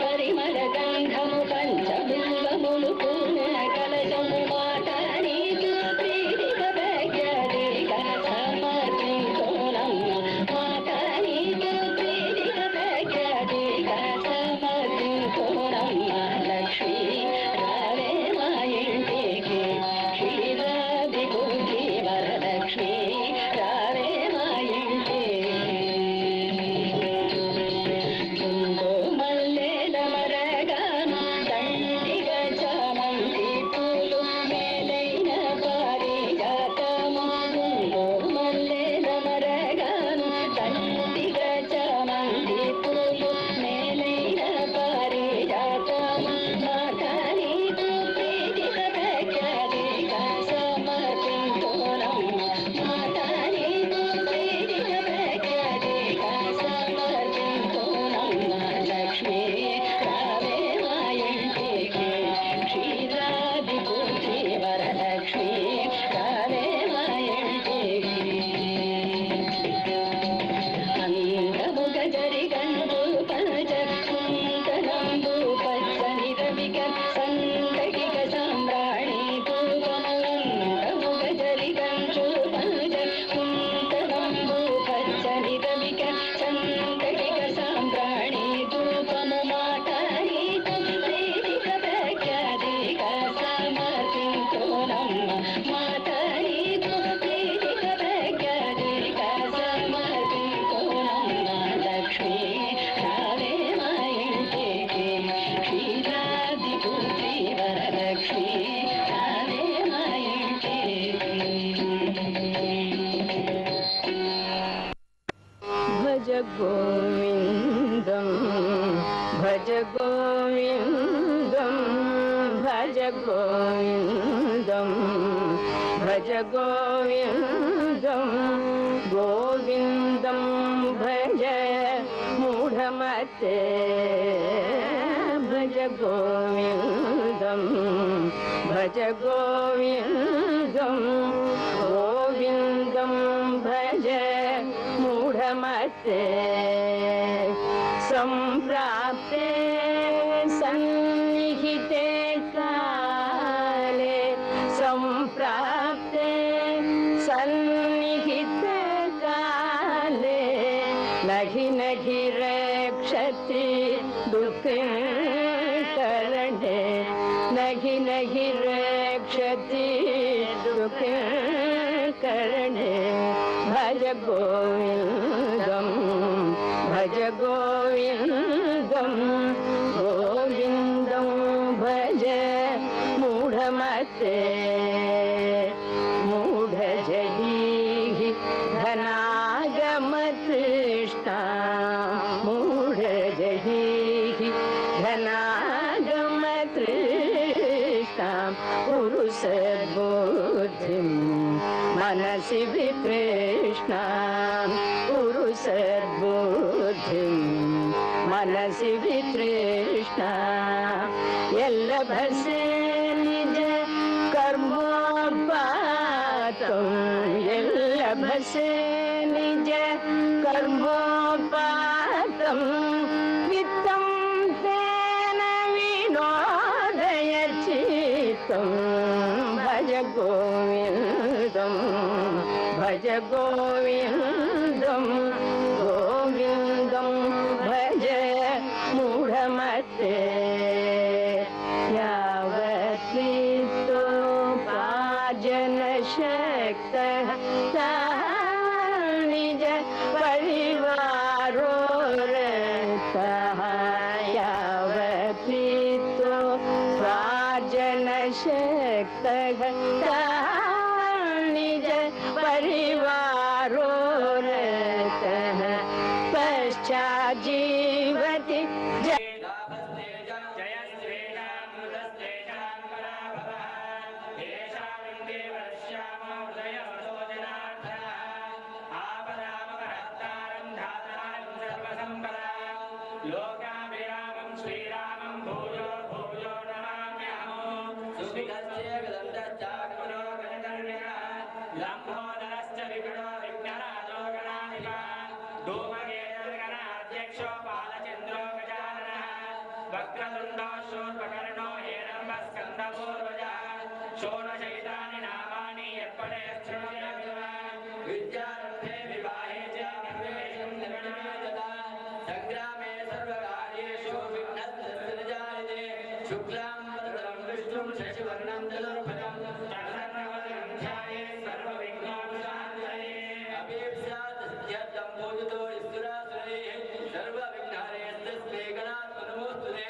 పరిమళ గంధము పంచబిల్వములు పూర్ణ కలశము మాట నీకు ప్రీతిక భక్త్యాదిక సమర్పించునమ్మ మాట నీకు ప్రీతిక భక్త్యాదిక సమర్పించునమ్మ లక్ష్మీ రావే మా ఇంటికి క్షీరాది బుద్ధి వరలక్ష్మీ రావే మా ఇంటికి మల్లెల మరగాను దండిగ చామంతి పూలు మేలైన పారిజాతము మల్లెల మరగాను దండిగ చామంతి పూలు మేలైన పారిజాతము మాట నీకు ప్రీతిక భక్త్యాదిక సమర్పించునమ్మ మాట నీకు ప్రీతిక భక్త్యాదిక సమర్పించునమ్మ లక్ష్మీ రావే మా ఇంటికి క్షీరాది బుద్ధి వరలక్ష్మీ రావే మా ఇంటికి అందముగ జరిగందు పజ కుంకరంబు పచ్చని రవిక సందగిక సామ్రాణి పూగముగ జరిగంచు పజ కుంకరంబు పచ్చని రవిక సందగిక సామ్రాణి ధూపము మాట నీకు ప్రీతిక భక్త్యాదిక సమర్పించునమ్మ మాట నీకు ప్రీతిక భక్త్యాదిక సమర్పించునమ్మ లక్ష్మీ రావే మా ఇంటికి క్షీరాది బుద్ధి వరలక్ష్మీ రావే మా ఇంటికి భజ గోవిందం భజ గోవిందం భజ గోవిందం భజ గోవిందం గోవిందం భజ మూఢమతే భజ గోవిందం భజ గోవిందం గోవిందం భజ మూఢమతే సంప్రాప్తే సన్నిహితే కాలే సంప్రాప్తే సన్నిహితే కాలే నహి నహి రక్షతి దుఃఖకరణే నహి నహి రక్షతి దుఃఖకరణే భజ గోవిందం భజ గోవిందం గోవిందం భజ మూఢమతే మూఢజహీః ధనాగమతృష్ణా మూఢజహీః ధనాగమతృష్ణా పురుషబుద్ధిం మనసి వితృష్ణా పురుషబుద్ధిం మనసి వితృష్ణా ఎల్లభసే నిజ కర్మోపాతం ఎల్లభసే నిజ కర్మోపాతం విత్తం తేన వినోదయ చిత్తం భజ గోవిందం భజ గోవిందం గోవిందం భజ మూఢమతే యావత్తో పాజన శక్తః నిజ పరివారో రతః యావత్తో పాజన శక్తః నిజ పరివారో రతః పశ్చాజ్జీవతి लोकाभिरामं श्रीरामं भूयो भूयो नमाम्यहम् सुविधस्य विदन्तश्चाग्मनो वक्रतुण्डो शूर्पकर्णो हेरम्बस्कन्दपूर्वजः षोडशैतानि नामानि यत्पठे शृणुयात् विद्यारम्भे विवाहे च निर्विवेशं निर्णये तथा संग्रामे सर्वकार्येषु विघ्नस्तस्य न जायते शुक्लां वरदं विष्णुं शशिवर्णं चतुर्भुजं शरण्यवदनं ध्यायेत् सर्वविघ्नोपशान्तये अभीप्स्यात् पूजितो ईश्वरासुरैः सर्वविघ्नहरेस्तस्मै गणात्मनो नमोऽस्तुते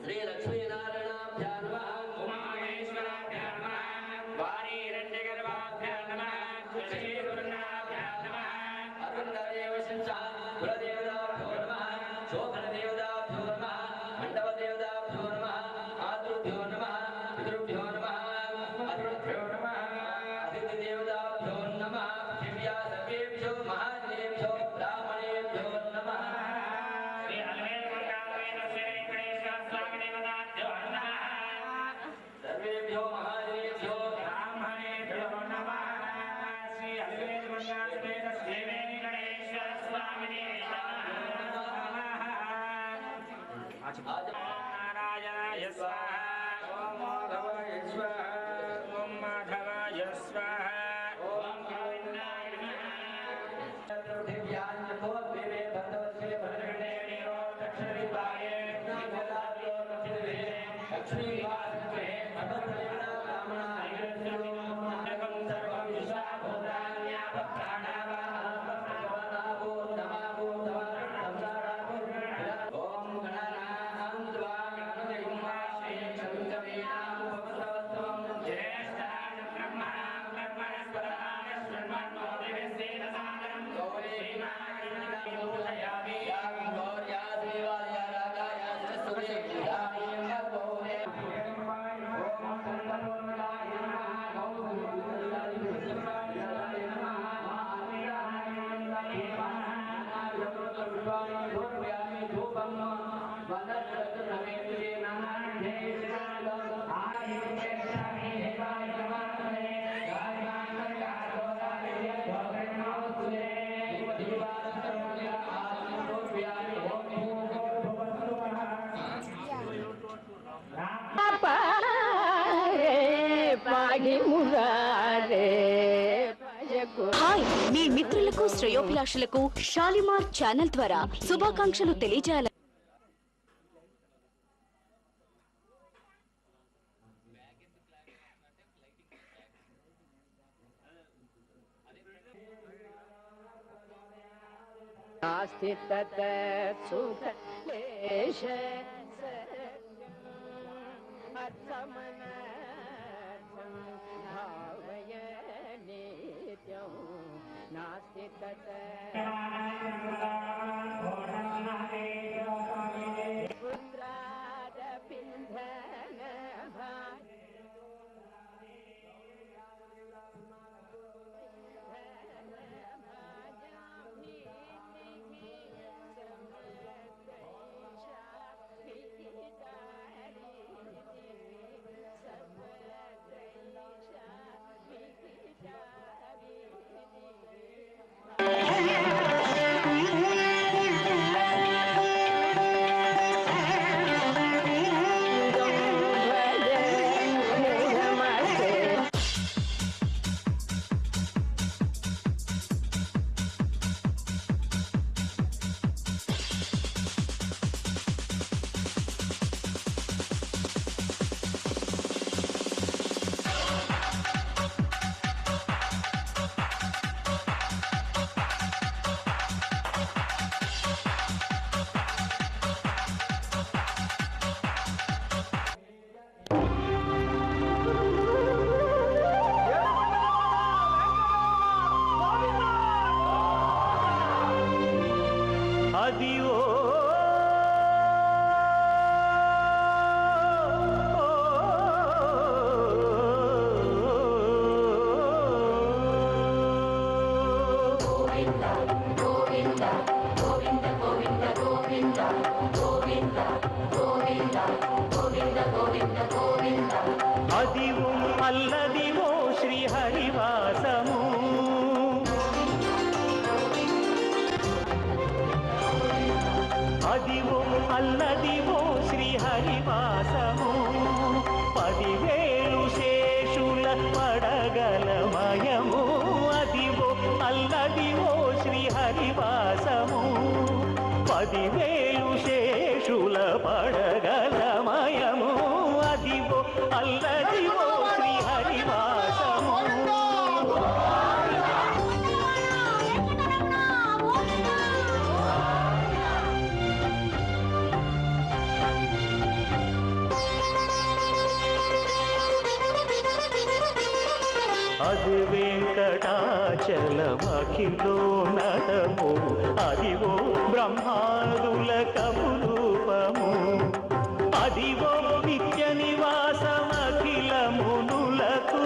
श्रीलक्ष्मीनारायणाभ्यां नमः उमामहेश्वराभ्यां नमः वाणीरण्यगर्भाभ्यां नमः श्रीगुरुनाभ्यां नमः अरुणदेवशिंसा कुलदेवताभ्यो नमः शोभनदेवताभ्यो नमः मण्डपदेवताभ्यो नमः मातृभ्यो नमः पितृभ्यो नमः अरुणभ्यो नमः अतिथिदेवताभ्यो नमः दिव्या सर्वेभ्यो महादेवेभ्यो ब्राह्मणेभ्यो नमः श्री अलवेलमङ्गलवेद श्री वेङ्कटेश्वर स्वामी देवताभ्यो नमः सर्वेभ्यो महादेवेभ्यो ब्राह्मणेभ्यो नमः श्री अलवेलमङ्गलवेद श्री वेङ्कटेश्वर स्वामी देवताभ्यो नमः नारायणाय स्वाहा ओम माधवाय स्वाहा ओम माधवाय स्वाहा ओम गोविन्दाय नमः दिव्यान्यतो देवे भद्रवत्से भद्रगणे नीरो दक्षिणदिवाये निगलाभ्यो दक्षिणदिवे लक्ष्मीवासत्वे भद्रदेवता ब्राह्मणा नगं सर्वं विश्वाभूतान्यापप्राणावापप्राणावो नमावो नमः ओम गणानां त्वा गणपतिं श्रीशङ्करेणामुपवस्त्रवस्त्रं ज्येष्ठान् ब्रह्मणां ब्रह्मणस्पदाय श्रीमन्मोदिवेसेनसादरं गौरीमायिनामिमूषयामि यां गौर्या देवालया रागाय सरस्वती यामीं गौरे ओम सन्दपूर्णाय नमः गौरीमाय नमः महावीराय धूपं वनस्पतिर्नवेन्द्रे नानान्ये शिवालयं आयुर्वेदानि हेवाय नमः गायमानकारोदाय भवन्नोस्तुते दिवासर्वया आत्मोप्यानि ओम पाहि मुरारे హాయ్ మీ మిత్రులకు శ్రేయోభిలాషులకు షాలిమార్ ఛానల్ ద్వారా శుభాకాంక్షలు తెలియజేయాలి. नास्ति तत् सुख क्लेश अर्थमनर्थं भावय नित्यं नास्ति तत् पुत्रादपिन्धन అదివు అల్లదివో శ్రీహరివాసము అదివు అల్లదివో శ్రీ 10,000 శేషుల పడగలమయము అదివో అల్లదివో శ్రీహరివాసము. అది వెంకటాచలమఖిలో నడము అదివో బ్రహ్మాదుల కపురూపము అదివో నిత్య నివాసమఖిల మునులకు.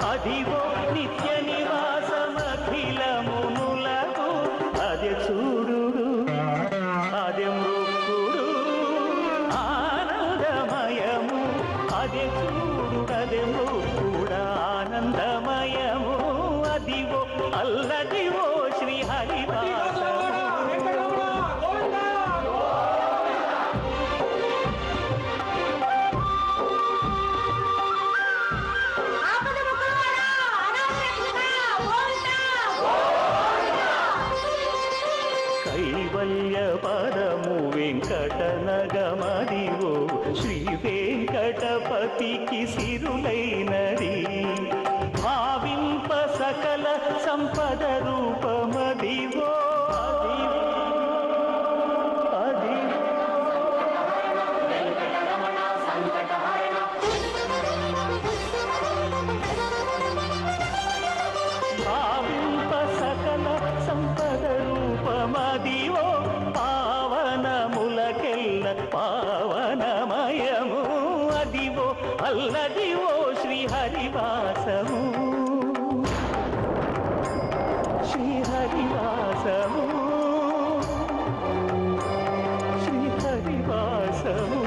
అదివో నిత్య నివాసమఖిల మునులకు అది చూడు అదే మృక్కుడు ఆనందమయము అదే చూడు అదే మృక్కుడ ఆనందమయము అదివో అల్లదివో శ్రీహరివాసము. కైవల్య పరము వెంకటనగమదివో శ్రీ వెంకటపతికి సిరులైనది భావింప సకల సంపద రూపమదివో అదివో భావింప సకల సంపద రూపమదివో పావనములకెల్ల పావనమయము అదివో అల్లదివో శ్రీహరివాసము. శ్రీహరివాసము శ్రీహరివాసము.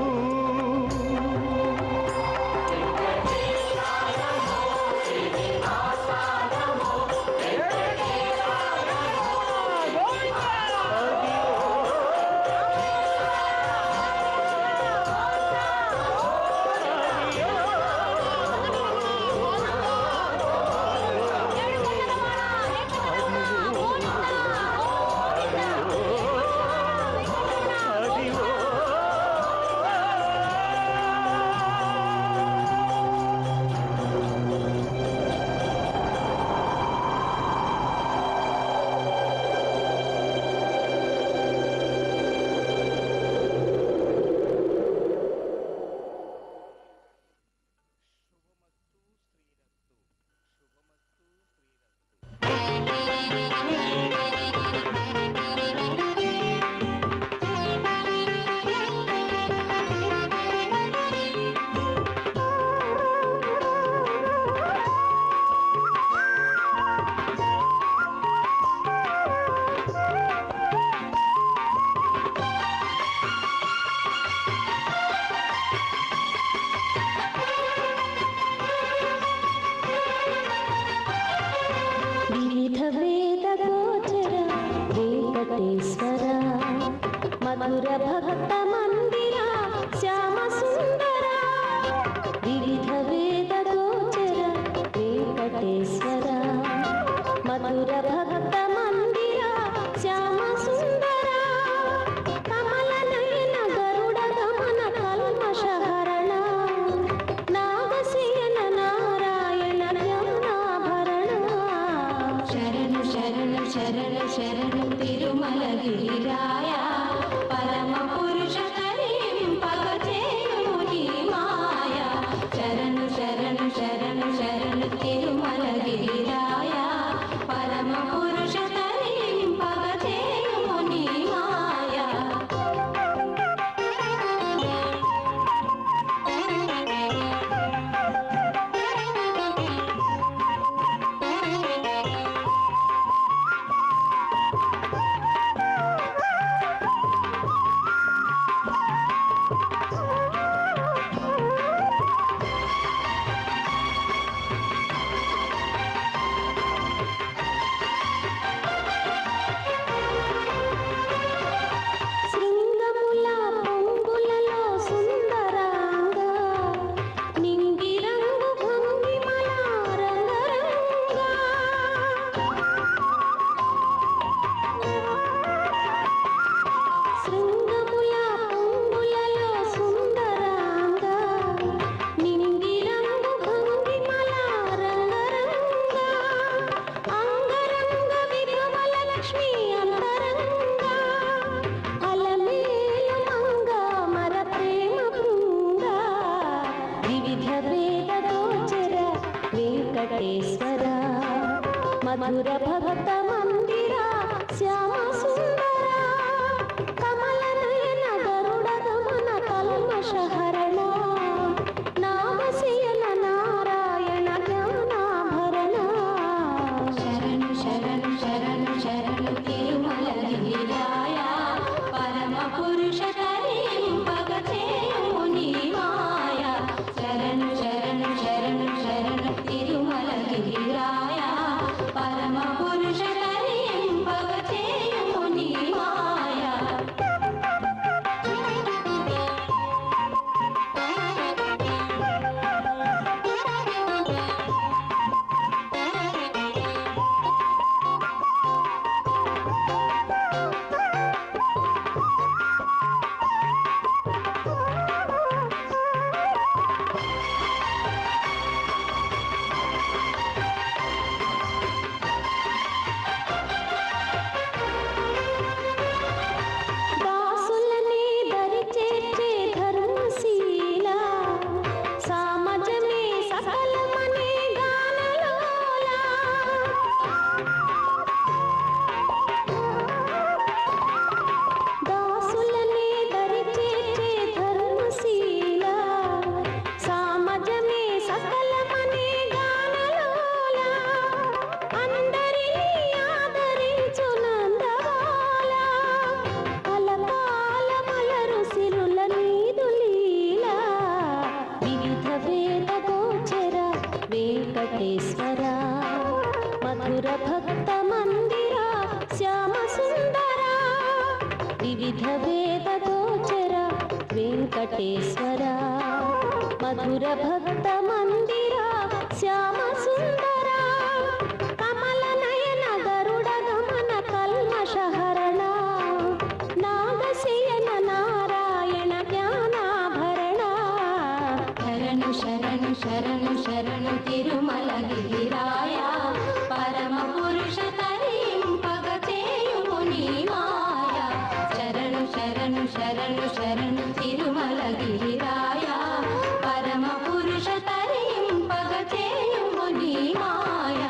మధుర భక్త మందిర శ్యామ సుందర వివిధ వేద గోచర వెంకటేశ్వర మధుర భక్త మందిర శ్యామ సుందర కమల నయన గరుడ గమన కల్మషహరణ నాగశయన నారాయణ యమునాభరణ శరణు శరణు శరణు శరణు తిరుమల గిరిరాయ పరమ పురుష కరీంపగ చేయుని మాయ శరణు శరణు శరణు శరణు తిరుమల గిరిరాయ పరమ పురుష కరీంపగ చేయుని మాయ వెంకటేశ్వర మధుర భక్త మందిర శ్యామ సుందర కమల నయన గరుడ గమన కల్మషహరణ నామశయన నారాయణ జ్ఞానాభరణ శరణు శరణు శరణు శరణు తిరుమల గిరిరాయ పరమ పురుష తరింపగ చేయము నీ మాయ శరణు శరణు శరణు శరణు తిరుమల గిరిరాయ పరమ పురుష తరింపగ చేయము నీ మాయ దాసులనే దరి చేర్చే ధర్మశీల సామజమే సకలమనే గానలోల దాసులనే దరి చేర్చే ధర్మశీల సామజమే సకలమనే గానలోల అందరినీ ఆదరించు నందవాల కలకాల మలరు సిరుల నీదు లీల వివిధ వేద గోచర వెంకటేశ్వర మధుర భక్త మందిర శ్యామ సుందర వివిధ వేద గోచర వెంకటేశ్వర మధుర భక్త మందిర శ్యామ సుందర కమల నయన గరుడ గమన కల్మషహరణ నాగశయన నారాయణ జ్ఞానాభరణ శరణు శరణు శరణు శరణు తిరుమల గిరిరాయ పరమ పురుష తరింపగ చేయుము నీ మాయ శరణు శరణు శరణు శరణు తిరుమల గిరిరాయ పరమ పురుష తరింపగ చేయుము నీ మాయ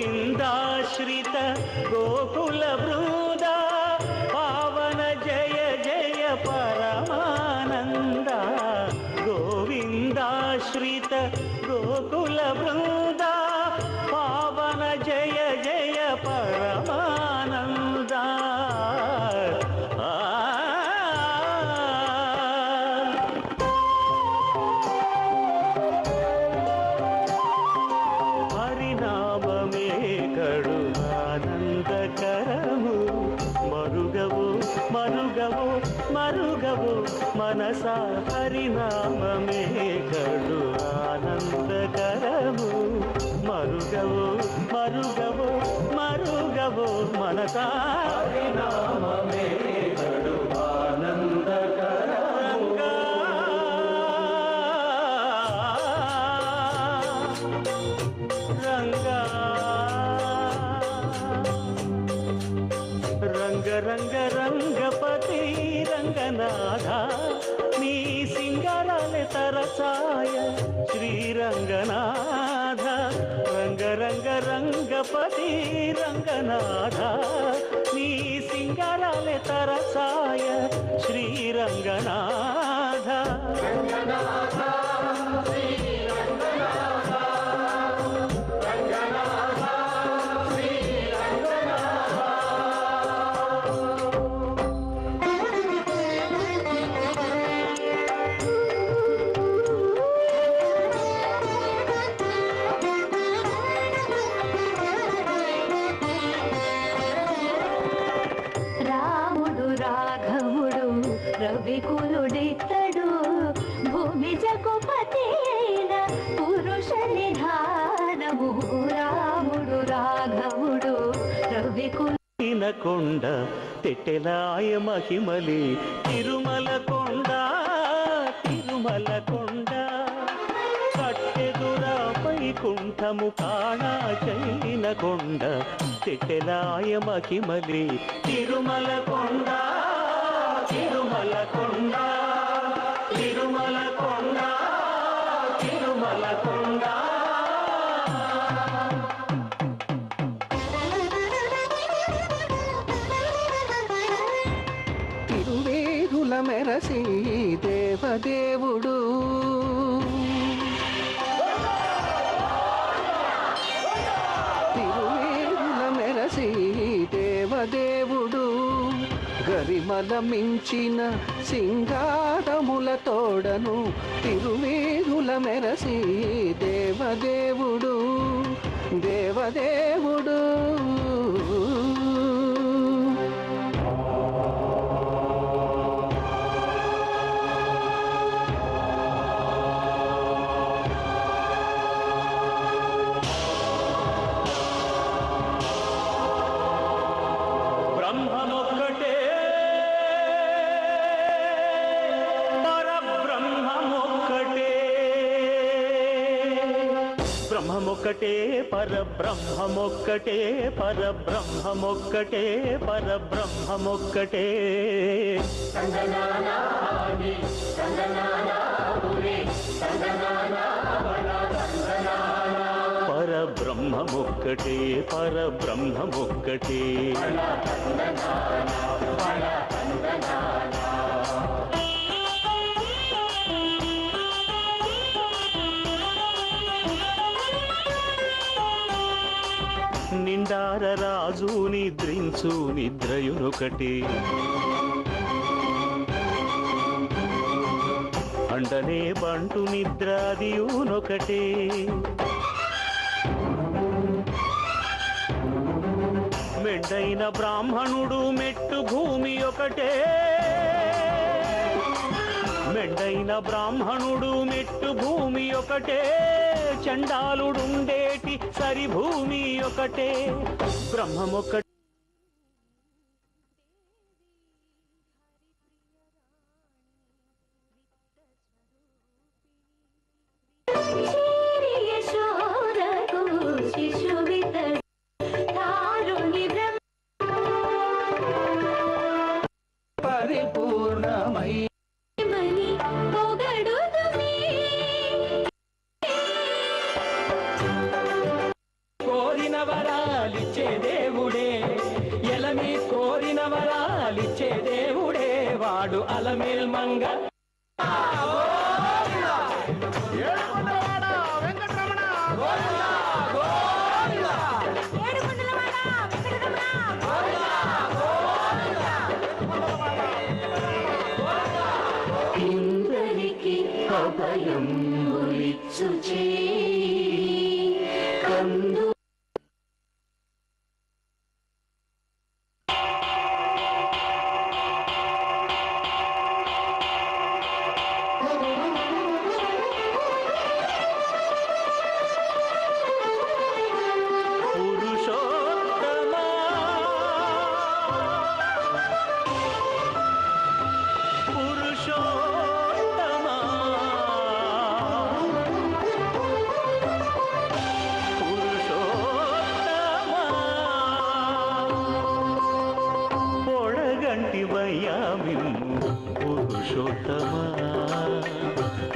గోవిందాశ్రిత గోకుల బృంద పావన జయ జయ పరమానంద గోవిందాశ్రిత గోకుల బృంద పావన జయ జయ పరమానంద హరినామమే కడు ఆనందకరము మరుగవు మరుగవు మరుగవు మనసా హరినామమే కడు ఆనందకరము మరుగవు మరుగవు మరుగవు మనసా హరినామమే కడు ఆనందకరము రంగా రంగ రంగ రంగపతి రంగనాథ నీ సింగరాలే తరసాయ శ్రీరంగనాథ రంగ రంగ రంగపతి రంగనాథ నీ సింగరాలే తరసాయ శ్రీరంగనాథ రవికులుడితడు భూమి జగుపతి అయిన పురుష నిధానము రాముడు రాఘవుడు రవికులు కొండ తెట్టెలాయ మహిమలి తిరుమల కొండ తిరుమల కొండ కట్టెదురాపై కుంఠము కాణా చైన కొండ తెట్టెలాయ మహిమలి తిరుమల కొండ తిరుమల కొండ తిరుమల కొండ తిరుమల కొండ తిరువేదుల మెరసి దేవదేవుడు తిరువేదుల మెరసి దేవదేవుడు గరిమల మించిన సింగారముల తోడను తిరువేదుల మెరసి దేవదేవుడు దేవదేవుడు బ్రహ్మమొక్కటే పరబ్రహ్మమొక్కటే బ్రహ్మమొక్కటే పరబ్రహ్మమొక్కటే పరబ్రహ్మమొక్కటే పరబ్రహ్మమొక్కటే పరబ్రహ్మమొక్కటే పరబ్రహ్మమొక్కటే నిండార రాజు నిద్రించు నిద్రయునొకటి అండనే బంటు నిద్రాదియునొకటే మెండైన బ్రాహ్మణుడు మెట్టు భూమి ఒకటే మెండైన బ్రాహ్మణుడు మెట్టు భూమి ఒకటే చండాలుడుండేటి సరి భూమి ఒకటే బ్రహ్మమొక్కటే యశోదకు శిశువితడు తారుణి పరిపూర్ణమై బ్రహ్మని పొగడుదుమి కోరిన వరాలిచ్చే దేవుడే ఎలమి కోరిన వరాలిచ్చే దేవుడే వాడు అలమేల్ మంగ ఇంద్రునికి అభయం ఉలిచ్చుచే కందు పురుషోత్తమా పురుషోత్తమా పురుషోత్తమా పొడగంటివయ్యా మిమ్ము పురుషోత్తమా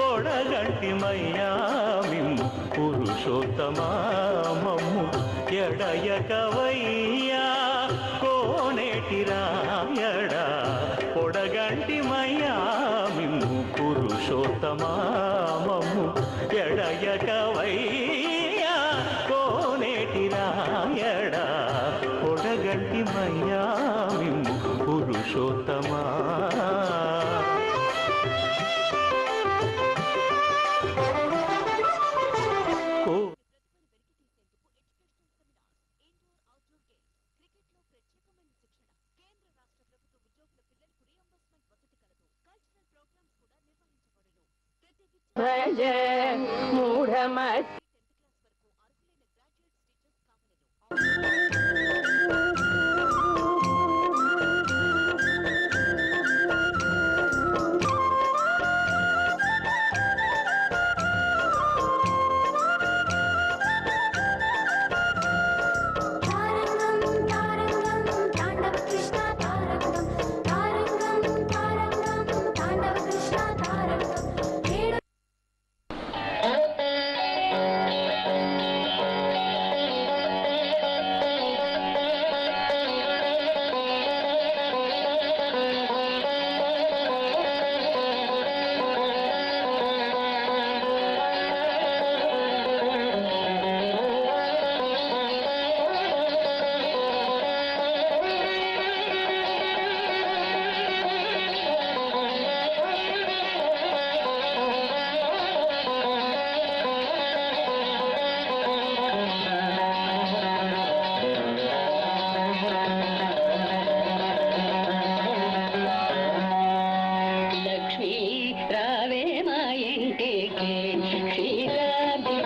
పొడగంటిమయ్యా మిమ్ము పురుషోత్తమా మమ్ము ఎడయకవయ్యా కోనేటి రాయడా పొడగంటిమయ్యా మిమ్ము పురుషోత్తమా మమ్ము ఎడయకవయ్యా కోనేటి రాయడా పొడగంటిమయ్యా మిమ్ము పురుషోత్తమా భజ మూఢమతి క్షీరాది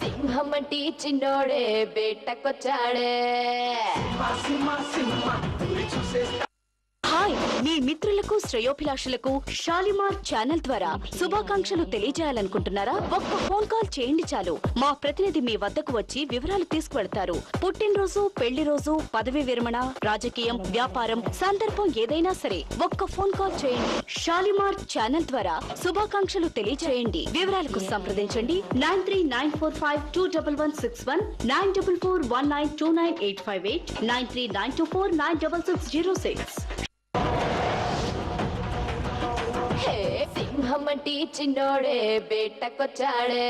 సింహమంటి చిన్నోడే బేటకొచ్చాడే. హాయ్, మీ మిత్రులకు శ్రేయోభిలాషులకు షాలిమార్ ఛానల్ ద్వారా శుభాకాంక్షలు తెలియజేయాలనుకుంటున్నారా? ఒక్క ఫోన్ కాల్ చేయండి చాలు. మా ప్రతినిధి మీ వద్దకు వచ్చి వివరాలు తీసుకువెళ్తారు. పుట్టినరోజు, పెళ్లి రోజు, పదవి విరమణ, రాజకీయం, వ్యాపారం, సందర్భం ఏదైనా సరే ఒక్క ఫోన్ కాల్ చేయండి. షాలిమార్ ఛానల్ ద్వారా శుభాకాంక్షలు తెలియజేయండి. వివరాలకు సంప్రదించండి 9394521161, 9441929858, 9392496606. సింహమంటి చిన్నోడే బేటకొచ్చాడే.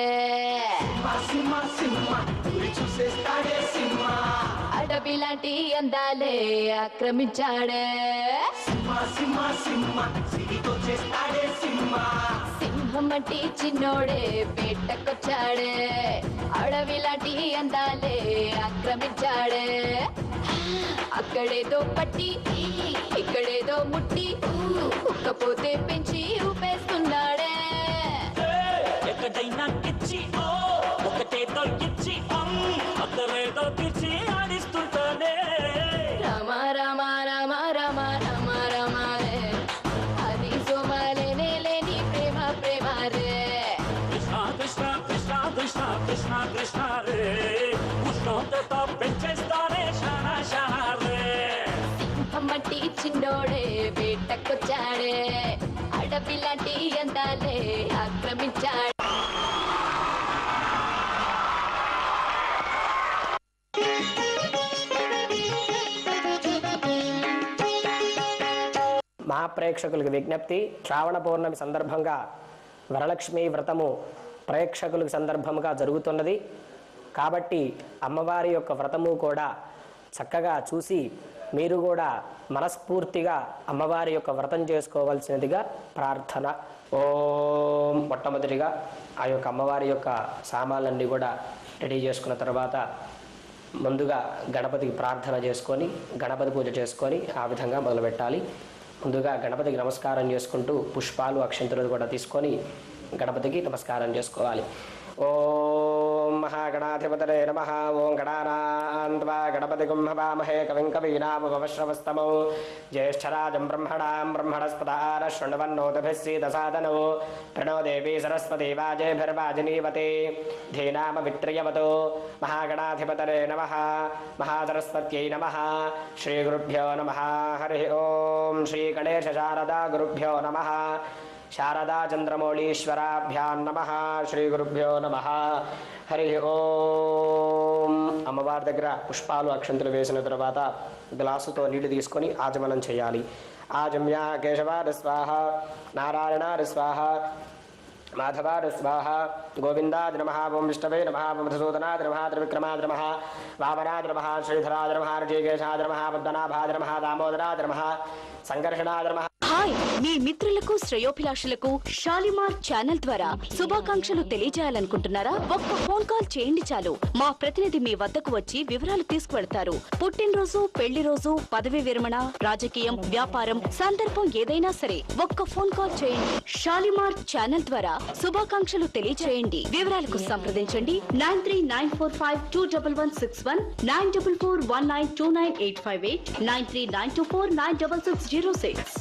అడవిలాంటి అందాలే ఆక్రమించాడే. సింహమంటి చిన్నోడే బేటకొచ్చాడే. అడవిలాంటి అందాలే ఆక్రమించాడే. అక్కడేదో పట్టి ఇక్కడేదో ముట్టి ఉక్కపోతే పెంచి ఊపేస్తున్నాడే. ఎక్కడైనా కిచ్చి ఒకటేదో ఇచ్చి అక్కడేదో పిచ్చి ఆడిస్తుంటాడే. రామ రామ రామ రామ రామ రామ రే, అది సోమాలేనే లేని ప్రేమ ప్రేమ రే. కృష్ణ కృష్ణ కృష్ణ కృష్ణ కృష్ణ కృష్ణ రే, ఉష్ణోగ్రత పెంచేస్తారే షానా షానా రే. సింహమంటి చిన్నోడే బేటకొచ్చాడే. అడవిలాంటి అందాలే ఆక్రమించాడే. మహాప్రేక్షకులకు విజ్ఞప్తి, శ్రావణ పౌర్ణమి సందర్భంగా వరలక్ష్మి వ్రతము ప్రేక్షకులకు సందర్భంగా జరుగుతున్నది కాబట్టి అమ్మవారి యొక్క వ్రతము కూడా చక్కగా చూసి మీరు కూడా మనస్ఫూర్తిగా అమ్మవారి యొక్క వ్రతం చేసుకోవాల్సినదిగా ప్రార్థన. ఓం. మొట్టమొదటిగా ఆ యొక్క అమ్మవారి యొక్క సామాన్లన్నీ కూడా రెడీ చేసుకున్న తర్వాత ముందుగా గణపతికి ప్రార్థన చేసుకొని గణపతి పూజ చేసుకొని ఆ విధంగా మొదలుపెట్టాలి. ముందుగా గణపతికి నమస్కారం చేసుకుంటూ పుష్పాలు అక్షంతలు కూడా తీసుకొని గణపతికి నమస్కారం చేసుకోవాలి. ఓం మహాగణాధిపతరే నమః. ఓం గణానాన్త్వా గణపతిగుం హవామహే కవిం కవీనాముపమశ్రవస్తమో జ్యేష్ఠరాజం బ్రహ్మణాం బ్రహ్మణస్పదాన శృణ్వన్నోతభిः सीदसादनो प्रणो देवी सरस्वती वाजेभिर्वाजिनीवते धीनामवित्र्यवतो. महागणाधिपतरे नमः. महासरस्वत्यै नमः. श्रीगुरुभ्यो नमः. हरिः ओं. श्रीगणेशशारदा गुरुभ्यो नमः. శారదా చంద్రమౌళీశ్వరాభ్యాం నమః. శ్రీ గురుభ్యో నమః. హరి ఓం. అమ్మవారి దగ్గర పుష్పాలు అక్షంతులు వేసిన తర్వాత గ్లాసుతో నీళ్లు తీసుకొని ఆచమనం చేయాలి. ఆజమ్య కేశవార స్వాహ, నారాయణార స్వాహ, మాధవార స్వాహ, గోవిందాది నమః. ఓం విష్ణవే నమః. ఓం మధుసూదనాది నమః. త్రివిక్రమాది నమః. వామనాది నమః. శ్రీధరాది నమః. ఋషికేశాది నమః. పద్మనాభాది నమః. దామోదరాది నమః. సంకర్షణాది నమః. హాయ్, మీ మిత్రులకు శ్రేయోభిలాషులకు షాలిమార్ ఛానల్ ద్వారా శుభాకాంక్షలు తెలియజేయాలనుకుంటున్నారా? ఒక్క ఫోన్ కాల్ చేయండి చాలు. మా ప్రతినిధి మీ వద్దకు వచ్చి వివరాలు తీసుకువెళ్తారు. పుట్టినరోజు, పెళ్లి రోజు, పదవి విరమణ, రాజకీయం, వ్యాపారం, సందర్భం ఏదైనా సరే ఒక్క ఫోన్ కాల్ చేయండి. షాలిమార్ ఛానల్ ద్వారా శుభాకాంక్షలు తెలియజేయండి. వివరాలకు సంప్రదించండి 9394521161, 9441929858, 9392496606.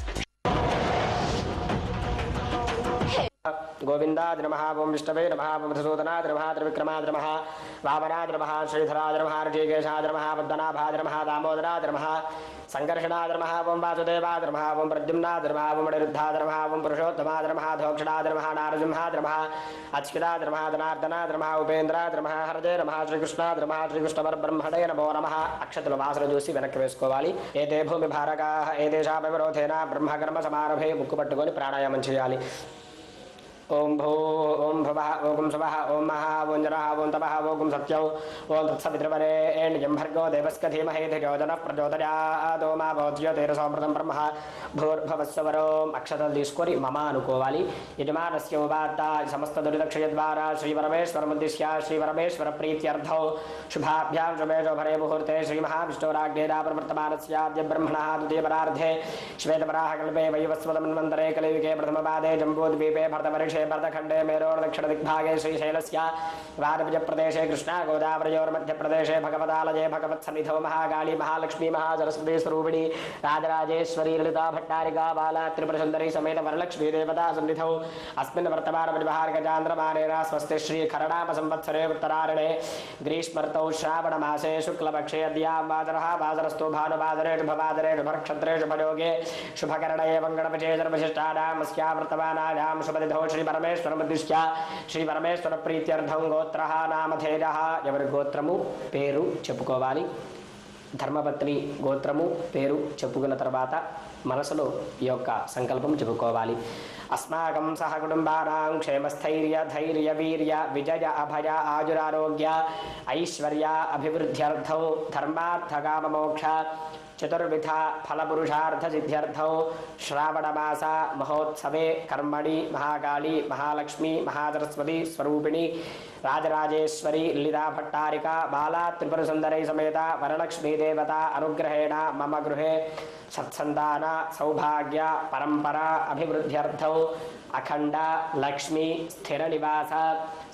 గోవిందాది నమః. ఓం విష్ణవే నమః. ఓం మధుసూదనాది నమః. త్రివిక్రమాది నమః. వామనాది నమః. శ్రీధరాది నమః. ఋషికేశాది నమః. పద్మనాభాది నమః. దామోదరాది నమః. సంకర్షణాది నమః. ఓం వాసుదేవాది నమః. ఓం ప్రద్యుమ్నాది నమః. ఓం అనిరుద్ధాది నమః. ఓం పురుషోత్తమాది నమః. ధోక్షణాది నమః. నారసింహాది నమః. అచ్యుతాది నమః. ధనార్దనాది నమః. ఉపేంద్రాది నమః. హరదే నమః. శ్రీకృష్ణాది నమః. శ్రీకృష్ణ పరబ్రహ్మణే నమో నమః. అక్షతుల వాసన చూసి వెనక్కి వేసుకోవాలి. ఏతే భూమి భారకాః ఏతేషామవిరోధేన బ్రహ్మకర్మ సమారభే ముక్కు పట్టుకొని ప్రాణాయామం చేయాలి. ఓం భూ ఓం భవః ఓం శవః ఓం మహా ఓం జనః ఓం తపః ఓం సత్యం ఓం తత్సవితృవరేణ్యం భర్గో దేవస్య ధీమహి ధియో జనః ప్రచోదయాత్. ఓం భవత్యోతేరసోమృతం బ్రహ్మ భూర్భవస్వరో. అక్షతలు తీసుకొని మమ అనుకోవాలి. యజమానస్య ఉవార్త సమస్త దురితక్షయ ద్వారా శ్రీ పరమేశ్వరముద్దిశ్య శ్రీ పరమేశ్వర ప్రీత్యర్థం శుభాభ్యాం శుభేశోభరే ముహూర్తే శ్రీ మహావిష్ణురాజ్ఞేన ప్రవర్తమానస్యాద్య బ్రహ్మణः ద్వితీయపరార్ధే శ్వేతపరాహకల్పే వైవస్వతమన్వంతరే కలియుగే ప్రథమపాదే జంబూద్వీపే భరతవర్షే భరతఖండే మేరోర్ దక్షిణ దిగ్भागे श्रीशैलस्य वारभज प्रदेशे कृष्णा गोदावरयोर मध्य प्रदेशे भगवदालये भगवत्सन्निधौ महाकाली महालक्ष्मी महासरस्वती स्वरूपिणी राजराजेश्वरी ललिता भट्टारिका बाला त्रिपुरसुंदरी समेत वरलक्ष्मी देवता सन्निधौ अस्मिन् वर्तमान परिवाहर्गजान्द्रमानेन स्वस्ति श्री खरणाम संवत्सरे उत्तरायणे ग्रीष्मर्तौ श्रावण मासे शुक्लपक्षे अद्यां वासरः वासरस्तु भानुवासरे शुभवासरे शुभनक्षत्रे शुभयोगे शुभकरणे मङ्गलपचे सर्वशिष्टानां अस्यां वर्तमानायां शुभतिथौ श्री పరమేశ్వరముద్దిశ్య శ్రీ పరమేశ్వర ప్రీత్యర్థం గోత్రః నామధేయః. ఎవరి గోత్రము పేరు చెప్పుకోవాలి. ధర్మపత్ని గోత్రము పేరు చెప్పుకున్న తర్వాత మనసులో ఈ యొక్క సంకల్పం చెప్పుకోవాలి. అస్మాకం సహ కుటుంబానాం క్షేమస్థైర్య ధైర్య వీర్య విజయ అభయ ఆయురారోగ్య ఐశ్వర్య అభివృద్ధ్యర్థం ధర్మార్థ కామ మోక్ష చతుర్విధ ఫలపురుషార్థ సిద్ధ్యర్థం శ్రావణమాస మహోత్సవే కర్మణి మహాకాళీ మహాలక్ష్మి మహాసరస్వతి స్వరూపిణి రాజరాజేశ్వరి లలితా భట్టారిక బాలా త్రిపుర సుందరీ సమేత వరలక్ష్మీ దేవత అనుగ్రహేణ మమ గృహే సత్సంతాన సౌభాగ్య పరంపర అభివృద్ధ్యర్థం అఖండ లక్ష్మి స్థిర నివాస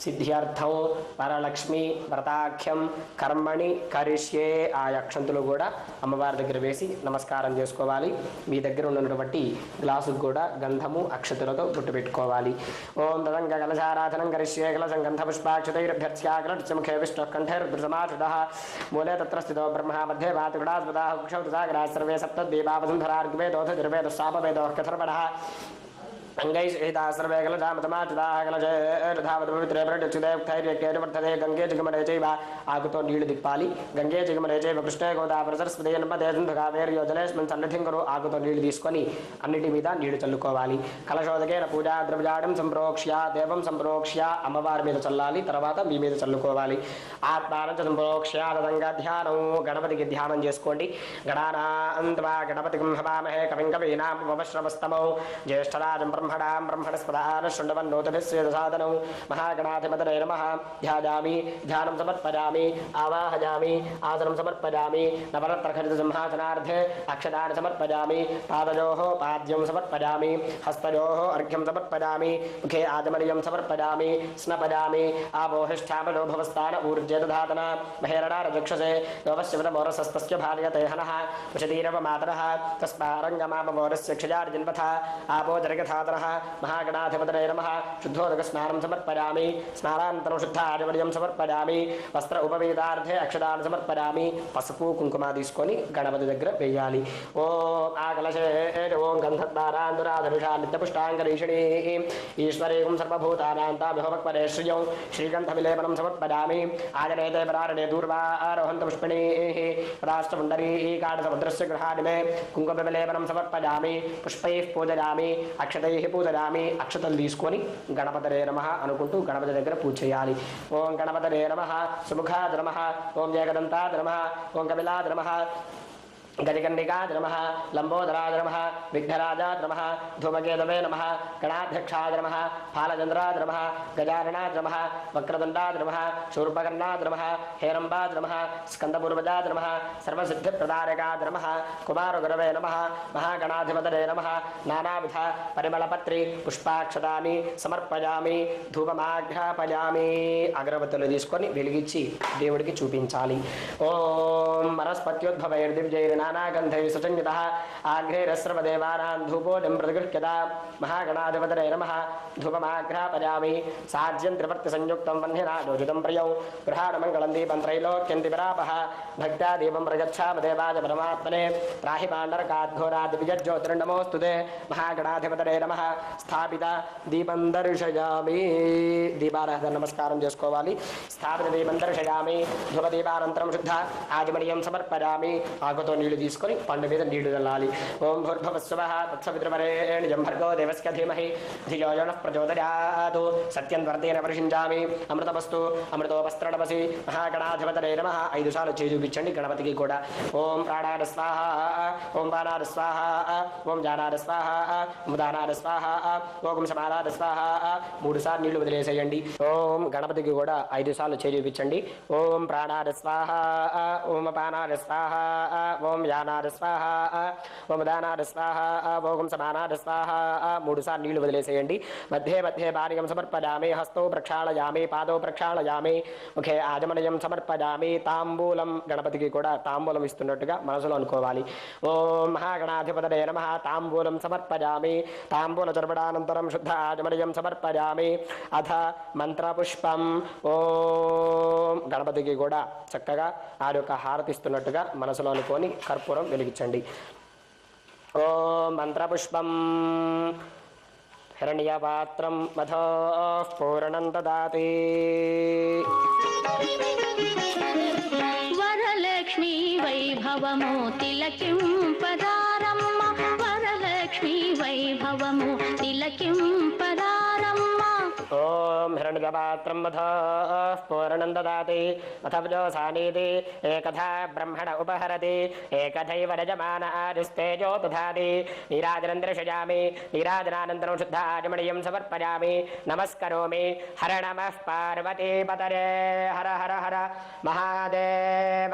సిద్ధ్యర్థం వరలక్ష్మి వ్రతాఖ్యం కర్మణి కరిష్యే. ఆ అక్షంతులు కూడా అమ్మవారి దగ్గర వేసి నమస్కారం చేసుకోవాలి. మీ దగ్గర ఉన్నటువంటి గ్లాసుకు కూడా గంధము అక్షతులతో బొట్టు పెట్టుకోవాలి. ఓం తదంగ కలశారాధనం కరిష్యే కలశం గంధ పుష్పాక్షతైరభ్యర్చ్యాకలముఖే విష్ణు కంఠే రుద్రసమాశ్రుతః మూలే తత్ర స్థితో బ్రహ్మ మధ్యే వాతుగుడాస్పదాః కుక్షౌతసాగరాः సర్వే సప్తద్వీపావసుంధరార్గ్వే దోధ దుర్వేదः కథర్వణः अंगैः सहिता सर्वे कलशामतमाच्युताः कलशेर्धावत पवित्रे प्रत्युदेवैर्यज्ञैर्वर्धते गंगे जगमरे चैव आगुतो नीळु दिक्पाली गंगे जगमरे चैव कृष्णे गोदावरी सरस्वती नर्मदे सिन्धु कावेरी जलेस्मिन् सन्निधिं कुरु. ఆకుతో నీళ్లు తీసుకొని అన్నిటి మీద నీళ్లు చల్లుకోవాలి. కలశోదకేన పూజా ద్రవ్యాడం సంప్రోక్ష్య దేవం సంప్రోక్ష్య అమ్మవారి మీద చల్లాలి. తర్వాత మీ మీద చల్లుకోవాలి. ఆత్మానం సంప్రోక్ష్య తదంగా ధ్యానం గణపతికి ధ్యానం చేసుకోండి. గణానాంత్వా గణపతిం హవామహే కవిం కవీనాం ఉపశ్రవస్తమౌ జ్యేష్ఠరాజం బ్రహ్మణాం బ్రహ్మణస్పదాన శృण्वन्नोतभिस्वेदसादनौ महागणाधिपतये नमः. ध्यायामि ध्यानं समर्पयामि आवाहयामि आसनं समर्पयामि नवरत्नखचितसिंहासनार्थे अक्षतानि समर्पयामि पादयोः पाद्यं समर्पयामि हस्तयोः अर्घ्यं समर्पयामि मुखे आचमनीयं समर्पयामि स्नपयामि आबोहिष्ठामलो भवस्थान ऊर्जे दधातन महेरणारचक्षसे योपश्यवतमोरसस्तस्य भार्यते हनः पुषतीरव मातरः तस्मारङ्गमापमोरस्य क्षयार्जिन्वथ आपोजरगथातर नमः महागणाधिपतये नमः शुद्धोदकस्नानं समर्पयामि स्नानानन्तरं शुद्धाचमनीयं समर्पयामि वस्त्र उपवेदार्थे अक्षतान् समर्पयामि పసుపు కుంకుమ తీసుకొని గణపతి దగ్గర వేయాలి ఓం ఆకలశే ఓం గంధద్వారాంధురాధనుషా నిత్యపుష్టాంగరీషిణీ ఈశ్వరీం సర్వభూతానాం తామిహోపక్వరే శ్రియం శ్రీగంధవిలేపనం సమర్పయామి ఆజనేతే పరారణే దూర్వారోహంత పుష్పిణీః రాష్ట్రపుండరీకాఢసముద్రస్య గృహాణి మే కుంకుమవిలేపనం సమర్పయామి పుష్పైః పూజయామి అక్షతైః పూజయామి అక్షతలు తీసుకొని గణపతరే నమః అనుకుంటూ గణపతి దగ్గర పూజ చేయాలి ఓం గణపతరే నమః సుముఖాద నమః ఓం జయగదంతాద నమః ఓం కపిలాద నమః గజగండికాద నమః లంబోదరాద నమః విఘ్నరాజాద నమః ధూమకేతవే నమః గణాధ్యక్షాద నమః ఫాలచంద్రాద నమః గజాననాద నమః వక్రదండాద నమః శూర్పకర్ణాద నమః హేరంబాద నమః స్కందపూర్వజాద నమః సర్వసిద్ధిప్రదారకాద నమః కుమారగురవే నమః మహాగణాధిపతయే నమః నానావిధ పరిమళపత్రి పుష్పాక్షతాని సమర్పయామి ధూపమాఘ్రాపయామి అగరబత్తులు తీసుకొని వెలిగించి దేవుడికి చూపించాలి ఓం మనస్పత్యోద్భవైర్దివ్యైర్నా नानागन्धैः सुसंयुतः आघ्रेरस्रवदेवानां धूपोऽयं प्रतिगृह्यता महागणाधिपतये नमः धूपमाघ्रापयामि साज्यं त्रिवर्तिसंयुक्तं वह्निनादोषितं प्रियौ गृहाणमङ्गलं दीपं त्रैलोक्यं दिवरापः भक्त्या दीपं प्रगच्छामि देवाय परमात्मने त्राहि पाण्डरकाद्घोरादिविजज्योतिर्नमोऽस्तु ते महागणाधिपतये नमः స్థాపిత దీపం దర్శయామి దీపారాధన నమస్కారం చేసుకోవాలి స్థాపిత దీపం దర్శయామి ధూపదీపానంతరం శుద్ధ ఆజమనీయం సమర్పయామి ఆకుతో నీళ్లు తీసుకొని పండు మీద నీళ్లు చల్లాలి ఓం భూర్భువస్సువః తత్సవితుర్వరేణ్యం భర్గో దేవస్య ధీమహి ధియో యో నః ప్రచోదయాత్ సత్యం వర్తేన పరిషించామి అమృతమస్తు అమృతోపస్త్రణమసి మహాగణాధిపతయే నమః 5 సార్లు చేయి చూపించండి గణపతికి కూడా ఓం ప్రాణాయ స్వాహ ఓం బాణాయ స్వాహ ఓం జానాయ స్వాహ ఓం దానాయ స్వాహ ఓం సమానాయ స్వాహ 3 సార్లు నీళ్లు వదిలేసేయండి ఓం గణపతికి కూడా 5 సార్లు చేయి చూపించండి ఓం ప్రాణాయ స్వాహ ఓం అపానాయ స్వాహ ఓం యానాయ స్వాహ ఓం దానాయ స్వాహ ఓం సమానాయ స్వాహ 3 సార్లు నీళ్లు వదిలేసేయండి మధ్యే మధ్యే పానీయం సమర్పయామి హస్తో ప్రక్షాళయామి పాదో ప్రక్షాళయామి ముఖే ఆజమనయం సమర్పయామి తాంబూలం గణపతికి కూడా తాంబూలం ఇస్తున్నట్టుగా మనసులో అనుకోవాలి ఓం మహాగణాధిపతయే నమః తాంబూలం సమర్పయామి తాంబూల చర్వడానంతరం శుద్ధ ఆజమనయం సమర్పయామి అథ మంత్రపుష్పం ఓం గణపతికి కూడా చక్కగా ఆ యొక్క హారతిస్తున్నట్టుగా మనసులో అనుకొని కర్పూరం వెలిగించండి ఓం మంత్రపుష్పం హిరణ్యపాత్రం మధోః పూర్ణం దదాతి వరలక్ష్మీ వైభవము తిలకింపదారమ్మ వరలక్ష్మీ వైభవము తిలకింపదారమ్మ ఓం హిరణ్యపాత్రం మధోః పూర్ణం దదాతి అథవ్యోసానీతి ఏకథా బ్రహ్మణ ఉపహరతి ఏకథైవ రజమాన ఆదిస్తేజో దధాతి నీరాజనం దర్శయామి నీరాజనానంతరం శుద్ధ ఆజమనీయం సమర్పయామి నమస్కరోమి హర నమః పార్వతీపతరే హర హర హర మహాదేవ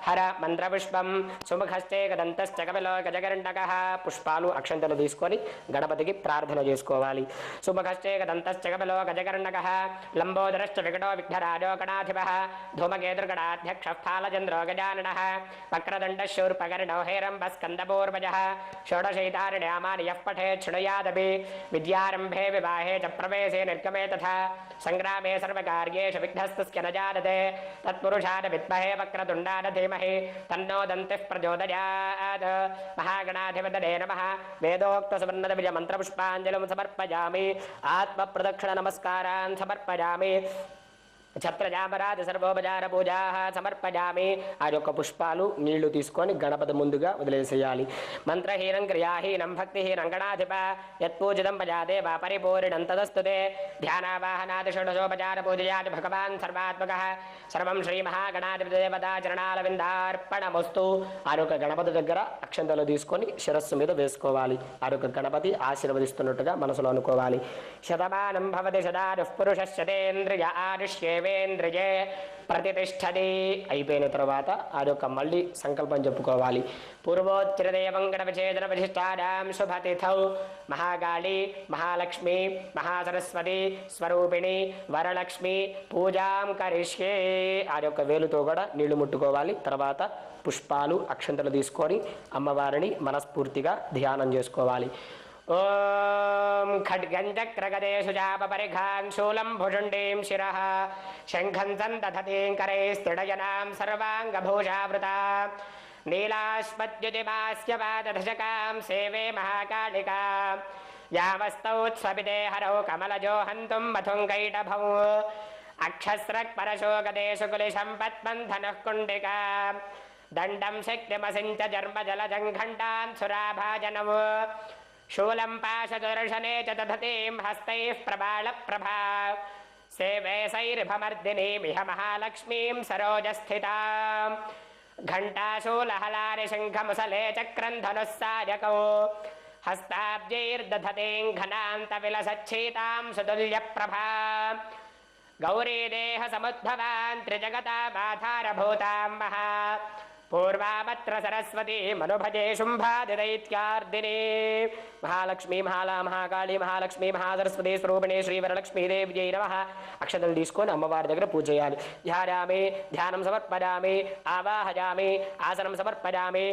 హర మంత్రపుష్పం సుముఖస్తే గదంతశ్చ కపిలో గజగర్ణకః పుష్పాలు అక్షంతలు తీసుకొని గణపతికి ప్రార్థన చేసుకోవాలి సుముఖస్తే గదంతశ్చ కపిలో గజగర్ణకః లంబోదరశ్చ వికటో విఘ్నరాజో గణాధిపః ధూమకేతుర్గణాధ్యక్షః ఫాలచంద్రో గజాననః వక్రదండశూర్పకర్ణో హేరంబస్కందపూర్వజः షోడశైతారణ్యామాని యః పఠేత్ శృణుయాదపి విద్యారంభే వివాహే చ ప్రవేశే నిర్గమే తథా సంగ్రామే సర్వకార్యేషు విఘ్నస్తస్య న జాయతే తత్పురుషాయ విద్మహే వక్రతుండాయ ధీమహి తన్నో దంతిః ప్రచోదయాత్ మహాగణాధిపతయే నమః వేదోక్త సువర్ణద్విజ మంత్రపుష్పాంజలిం సమర్పయామి ఆత్మప్రదక్షిణ నమస్కారాన్ సమర్పయామి ఛత్రజామరాజ సర్వోపచార పూజా సమర్పయామి ఆ యొక్క పుష్పాలు నీళ్లు తీసుకొని గణపతి ముందుగా వదిలేసేయాలి మంత్రహీనం క్రియాహీనం భక్తిహీనం గణాధిప యత్పూజితం ప్రజాదేవ పరిపూర్ణం తదస్తుతే ధ్యానావాహనాది షోడశోపచార పూజయాది భగవాన్ సర్వాత్మకః సర్వం శ్రీ మహాగణాధిపదేవతా చరణాలవిందార్పణమస్తు ఆ యొక్క గణపతి దగ్గర అక్షంతలు తీసుకొని శిరస్సు మీద వేసుకోవాలి ఆ యొక్క గణపతి ఆశీర్వదిస్తున్నట్టుగా మనసులో అనుకోవాలి శతమానం భవతి శతాయుః పురుషः శతేంద్రియ ఆయుష్యేవేంద్రియే ప్రతిష్టది అయిపోయిన తర్వాత ఆ యొక్క మళ్ళీ సంకల్పం చెప్పుకోవాలి పూర్వోత్తరదేవం గణపచేతన ప్రతిష్టాయాం శుభతిథౌ మహాకాళి మహాలక్ష్మి మహాసరస్వతి స్వరూపిణి వరలక్ష్మి పూజాం కరిష్యే ఆ యొక్క వేలుతో కూడా నీళ్లు ముట్టుకోవాలి తర్వాత పుష్పాలు అక్షంతలు తీసుకొని అమ్మవారిని మనస్ఫూర్తిగా ధ్యానం చేసుకోవాలి ఓం ఖడ్గం చక్రగదేషు చాపపరిఘాన్ శూలం భుజుండీం శిరః శంఖం సందధతీం కరైస్త్రిడయనాం సర్వాంగభూషావృతా నీలాస్మద్యుతిమాస్యపాదధశకాం సేవే మహాకాళికా యావస్తౌత్స్వపితే హరౌ కమలజో హంతుం మథుంకైటభౌ అక్షస్రక్పరశోగదేశు కులిశం పద్మంధనః కుండికా దండం శక్తిమసించ జర్మజలజం ఘంటాన్ సురాభాజనము శూలం పాశదుర్శనే చ దధతీం హస్తైః ప్రబాళప్రభా సేవే సైర్భమర్దినీమిహ మహాలక్ష్మీం సరోజస్థితాం ఘంటాశూలహలారి శంఖముసలే చక్రం ధనుస్సాయకౌ హస్తాబ్జైర్దధతీం ఘనాంతవిలసచ్ఛీతాం సుతుల్యప్రభా గౌరీదేహ సముద్భవాన్ త్రిజగతామాధారభూతాం మహా పూర్వామత్ర సరస్వతీ మనుభజే శుంభాదిదైత్యార్దిని మహాలక్ష్మీ మహాకాళీ మహాలక్ష్మీ మహాసరస్వతి స్వరూపిణి శ్రీవరలక్ష్మీదేవ్యై నమః. అక్షతలు తీసుకొని అమ్మవారి దగ్గర పూజ చేయాలి. ధ్యాయామి, ధ్యానం సమర్పయామి, ఆవాహయామి, ఆసనం సమర్పయామి.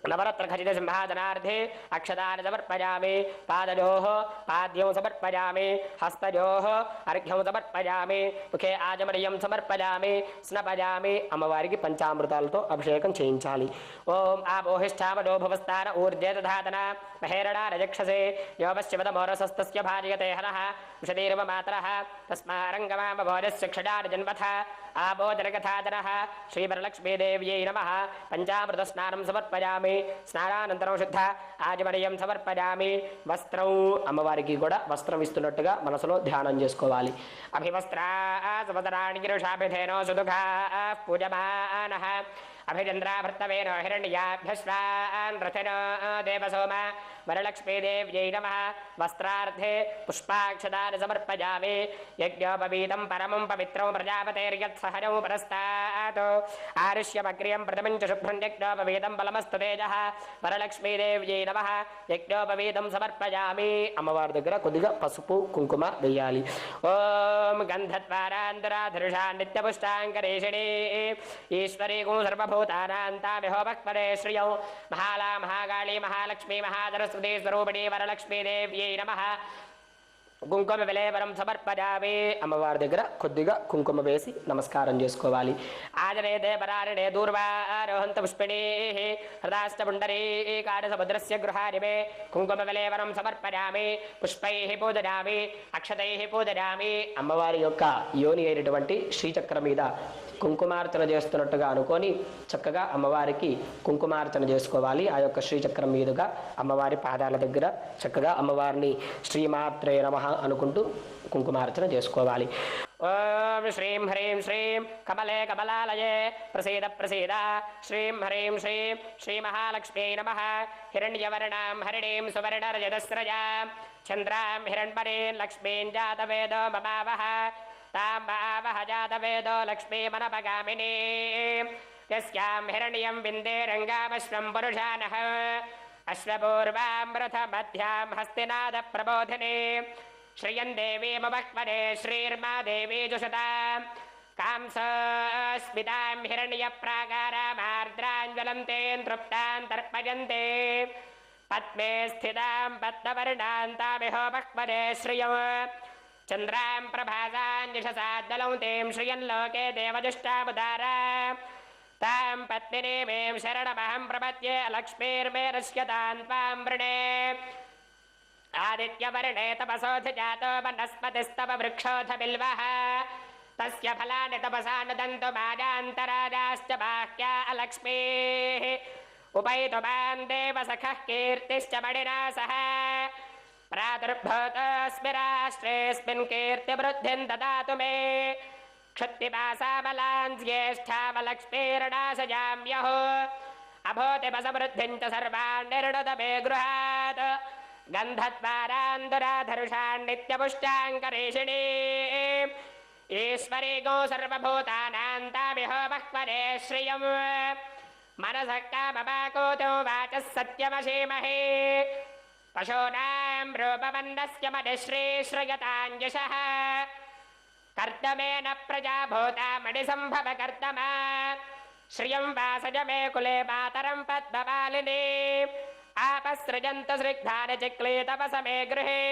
నవరత్న ఖచ్చిత సింహాసనార్థే అక్షతాన్ని సమర్పయామి. పాదయోః పాద్యం సమర్పయామి. హస్తయోః అర్ఘ్యం సమర్పయామి. ముఖే ఆజమనీయం సమర్పయామి. స్నపయామి. అమ్మవారికి పంచామృతాలతో అభిషేకం చేయించాలి. ఓం ఆపోహిష్టామడో భువస్థాన ఊర్జే దధాతన మహేరణా రజక్షసే యోపశ్చిమతమోరసస్తస్య భార్యతే హనః విషదీర్వ మాతరః తస్మారంగమామభోజస్య క్షడార్జన్వథ ఆబోధనకథాతనః శ్రీవరలక్ష్మీదేవ్యై నమః. పంచామృత స్నానం సమర్పయామి. స్నానానంతరం శుద్ధ ఆజమనీయం సమర్పయామి. వస్త్రం అమ్మవారికి కూడా వస్త్రం ఇస్తున్నట్టుగా మనసులో ధ్యానం చేసుకోవాలి. అభివస్త్రా సుభద్రాణి గిరుషాభిధేనో సుదుఖా పూజమానః అభిచంద్రాభర్తవేనో హిరణ్యాభ్యశ్వాన్ రథినో దేవసోమ వరలక్ష్మీదేవ్యై నమః. వస్త్రార్థే పుష్పాక్షతాన్ని సమర్పయామి. యజ్ఞోపవీతం పరమం పవిత్రం ప్రజాపతేర్యత్సహజం పరస్తాత్ ఆరుష్యమగ్రియం ప్రథమం చ శుభ్రం యజ్ఞోపవీతం బలమస్తు తేజః వరలక్ష్మీదేవ్యై నమః. యజ్ఞోపవీతం సమర్పయామి. అమ్మవారి దగ్గర కొద్దిగా పసుపు కుంకుమ వేయాలి. ఓం గంధద్వారాంతరాధరుషా నిత్యపుష్టాంకరేషిణి ఈశ్వరీ గు సర్వభూతానాంతామిహోపక్పదే శ్రియౌ మహాలా మహాకాళీ మహాలక్ష్మీ మహాసరస్వతీ స్వరూపిణి వరలక్ష్మీదేవ్యై నమః. కుంకుమ విలేవరం సమర్పయామి. అమ్మవారి దగ్గర కొద్దిగా కుంకుమ వేసి నమస్కారం చేసుకోవాలి. ఆజనేతే పరారణే దూర్వారోహంత పుష్పిణీ హృదాష్టపుండరీకార సముద్రస్య గృహాని మే కుంకుమ విలేవరం సమర్పయామి. పుష్పైః పూజయామి. అక్షతైః పూజయామి. అమ్మవారి యొక్క యోని అయినటువంటి శ్రీచక్రం మీద కుంకుమార్చన చేస్తున్నట్టుగా అనుకొని చక్కగా అమ్మవారికి కుంకుమార్చన చేసుకోవాలి. ఆ యొక్క శ్రీచక్రం మీదుగా అమ్మవారి పాదాల దగ్గర చక్కగా అమ్మవారిని శ్రీమాత్రే నమః అనుకుంటూ కుంకుమార్చన చేసుకోవాలి. ఓం శ్రీం హ్రీం శ్రీం కమలే కమలాలయే ప్రసీద ప్రసీద శ్రీం హ్రీం శ్రీం శ్రీ మహాలక్ష్మీ నమః. హిరణ్యవర్ణాం హరిణీం సువర్ణరజతస్రజాం చంద్రాం హిరణ్మరీం లక్ష్మీం జాతవేదో మమావహ తాం మహావహ జాతవేదో లక్ష్మీమనపగామినీ యస్యాం హిరణ్యం విందే రంగామశ్వం పురుషానః అశ్వపూర్వాం రథమధ్యాం హస్తినాద ప్రబోధినీ శ్రియం దేవీమవక్మనే శ్రీర్మా దేవీ జుషతాం కాంసస్మితాం హిరణ్యప్రాకారామార్ద్రాంజ్వలంతేన్ తృప్తాన్ తర్పయంతే పద్మే స్థితాం పద్మవర్ణాంతామిహోపక్మనే శ్రియం చంద్రాం ప్రభాసాంజసాద్దలౌతేం శ్రియం లోకే దేవజుష్టాముదారా తాం పత్నినేమేం శరణమహం ప్రపద్యే లక్ష్మీర్మే రస్యతాం త్వాం వృణే ఆదిత్యవర్ణే తపసోధ జాతో వనస్పతిస్తవ వృక్షోధ బిల్వః తస్య ఫలాని తపసా నదంతు మాజాంతరాజాశ్చ బాహ్యా అలక్ష్మీః ఉపైతు మాం దేవ సఖః కీర్తిశ్చ మణినా సహ ప్రాదుర్భూతోऽస్మి రాష్ట్రేऽస్మిన్ కీర్తివృద్ధిం దదాతు మే क्षत्तिपासामलान् ज्येष्ठामलक्ष्मीर्णाशजाम्यहो अभूतिपसमृद्धिं च सर्वान् निर्णुत मे गृहात् गन्धद्वारान्दुराधरुषान् नित्यपुष्टाङ्करेषिणी ईश्वरी गो सर्वभूतानां तामिहोपक्मने श्रियम् मनसः काममाकोतो वाचः सत्यमशीमहे पशूनां रूपमन्नस्य मनिश्रीश्रयताञ्जसः कर्तमेन प्रजा भूता मणिसंभव कर्तमा श्रियं वासज मे कुले मातरं पद्ममालिनी आपसृजन्तु स्निग्धानि चिक्ले तपसमे गृहे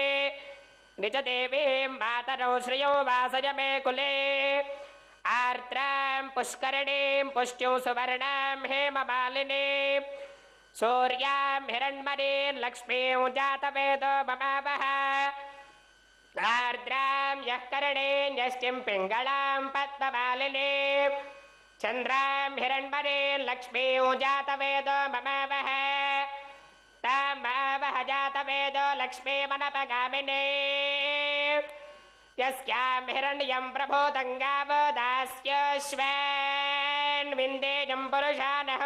निजदेवीं मातरौ श्रियो वासय मे कुले आर्द्रां पुष्करिणीं पुष्ट्यूं सुवर्णां हेममालिनीं सूर्यां हिरण्मयीं लक्ष्मीं जातवेदो ममावह आर्द्रां यः करणीं यष्टिं पिङ्गळां पद्ममालिनीं चन्द्रां हिरण्मयीं लक्ष्मीं जातवेदो ममावह तामावह जातवेदो लक्ष्मीमनपगामिनी यस्यां हिरण्यं प्रभोदङ्गावो दास्यश्वान् विन्देयं पुरुषानः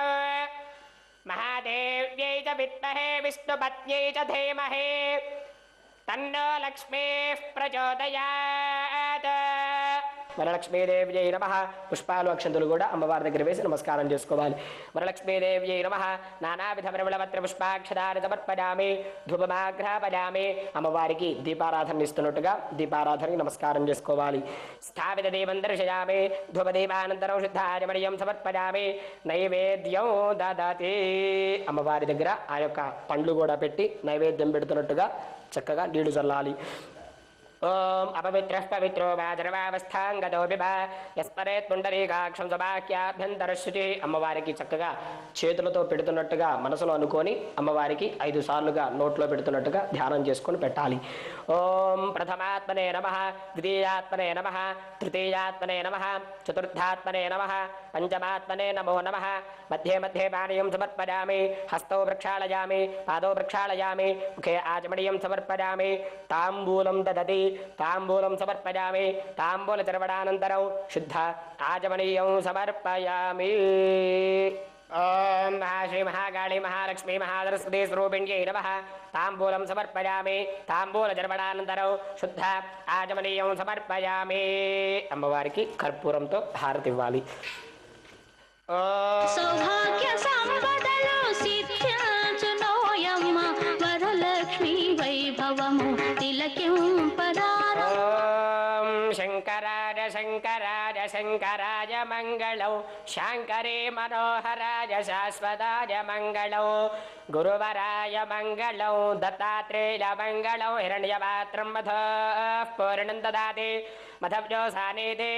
महादेव्यै च विद्महे विष्णुपत्न्यै च धीमहि तन्नो लक्ष्मीः प्रचोदयात् వరలక్ష్మీదేవ్యై నమః పుష్పాలు అక్షంతులు కూడా అమ్మవారి దగ్గర వేసి నమస్కారం చేసుకోవాలి వరలక్ష్మీదేవ్యై నమః నానావిధ పరిమళపత్ర పుష్పాక్షదాన్ని సమర్పయామి ధూపమాఘ్రాపయామి అమ్మవారికి దీపారాధన ఇస్తున్నట్టుగా దీపారాధనకి నమస్కారం చేసుకోవాలి స్థాపిత దీపం దర్శయామి ధూపదీపానంతరం శుద్ధాచమణీయం సమర్పయామి నైవేద్యం దదాతి అమ్మవారి దగ్గర ఆ యొక్క పండ్లు కూడా పెట్టి నైవేద్యం పెడుతున్నట్టుగా చక్కగా నీళ్లు చల్లాలి ఓం అపవిత్రః పవిత్రో వాజరవావస్థాంగతో బిభ యస్మరేత్ పుండరీకాక్షం సబాహ్యాభ్యంతరశుచి అమ్మవారికి చక్కగా చేతులతో పెడుతున్నట్టుగా మనసులో అనుకొని అమ్మవారికి 5 సార్లుగా నోట్లో పెడుతున్నట్టుగా ధ్యానం చేసుకొని పెట్టాలి ఓం ప్రథమాత్మనే నమః ద్వితీయాత్మనే నమః తృతీయాత్మనే నమః చతుర్థాత్మనే నమః పంచమాత్మనే నమో నమః మధ్యే మధ్యే పానీయం సమర్పయామి హస్తౌ ప్రక్షాళయామి పాదౌ ప్రక్షాళయామి ముఖే ఆచమనీయం సమర్పయామి తాంబూలం దదతి తాంబూలం సమర్పయామి తాంబూల చర్వణానంతరం శుద్ధ ఆచమనీయం సమర్పయామి ఓం శ్రీ మహాకాళీ మహాలక్ష్మీ మహాసరస్వతీ స్వరూపిణ్యై నమః తాంబూలం సమర్పయామి తాంబూల చర్వణానంతరం శుద్ధ ఆచమనీయం సమర్పయామి అమ్మవారికి కర్పూరంతో హారతి ఇవ్వాలి సౌభాగ్య సంపదలు సిద్ధించునోయమ్మ వరలక్ష్మీ వైభవము తిలకింపరార ఓం శంకరాయ శంకరాయ శంకరాయ మంగళౌ శాంకరే మనోహరాయ శాశ్వతాయ మంగళౌ గురువరాయ మంగళౌ దత్తాత్రేయ మంగళౌ హిరణ్యపాత్రం మధః పూర్ణం దదాతి మధవ్యోసానేతే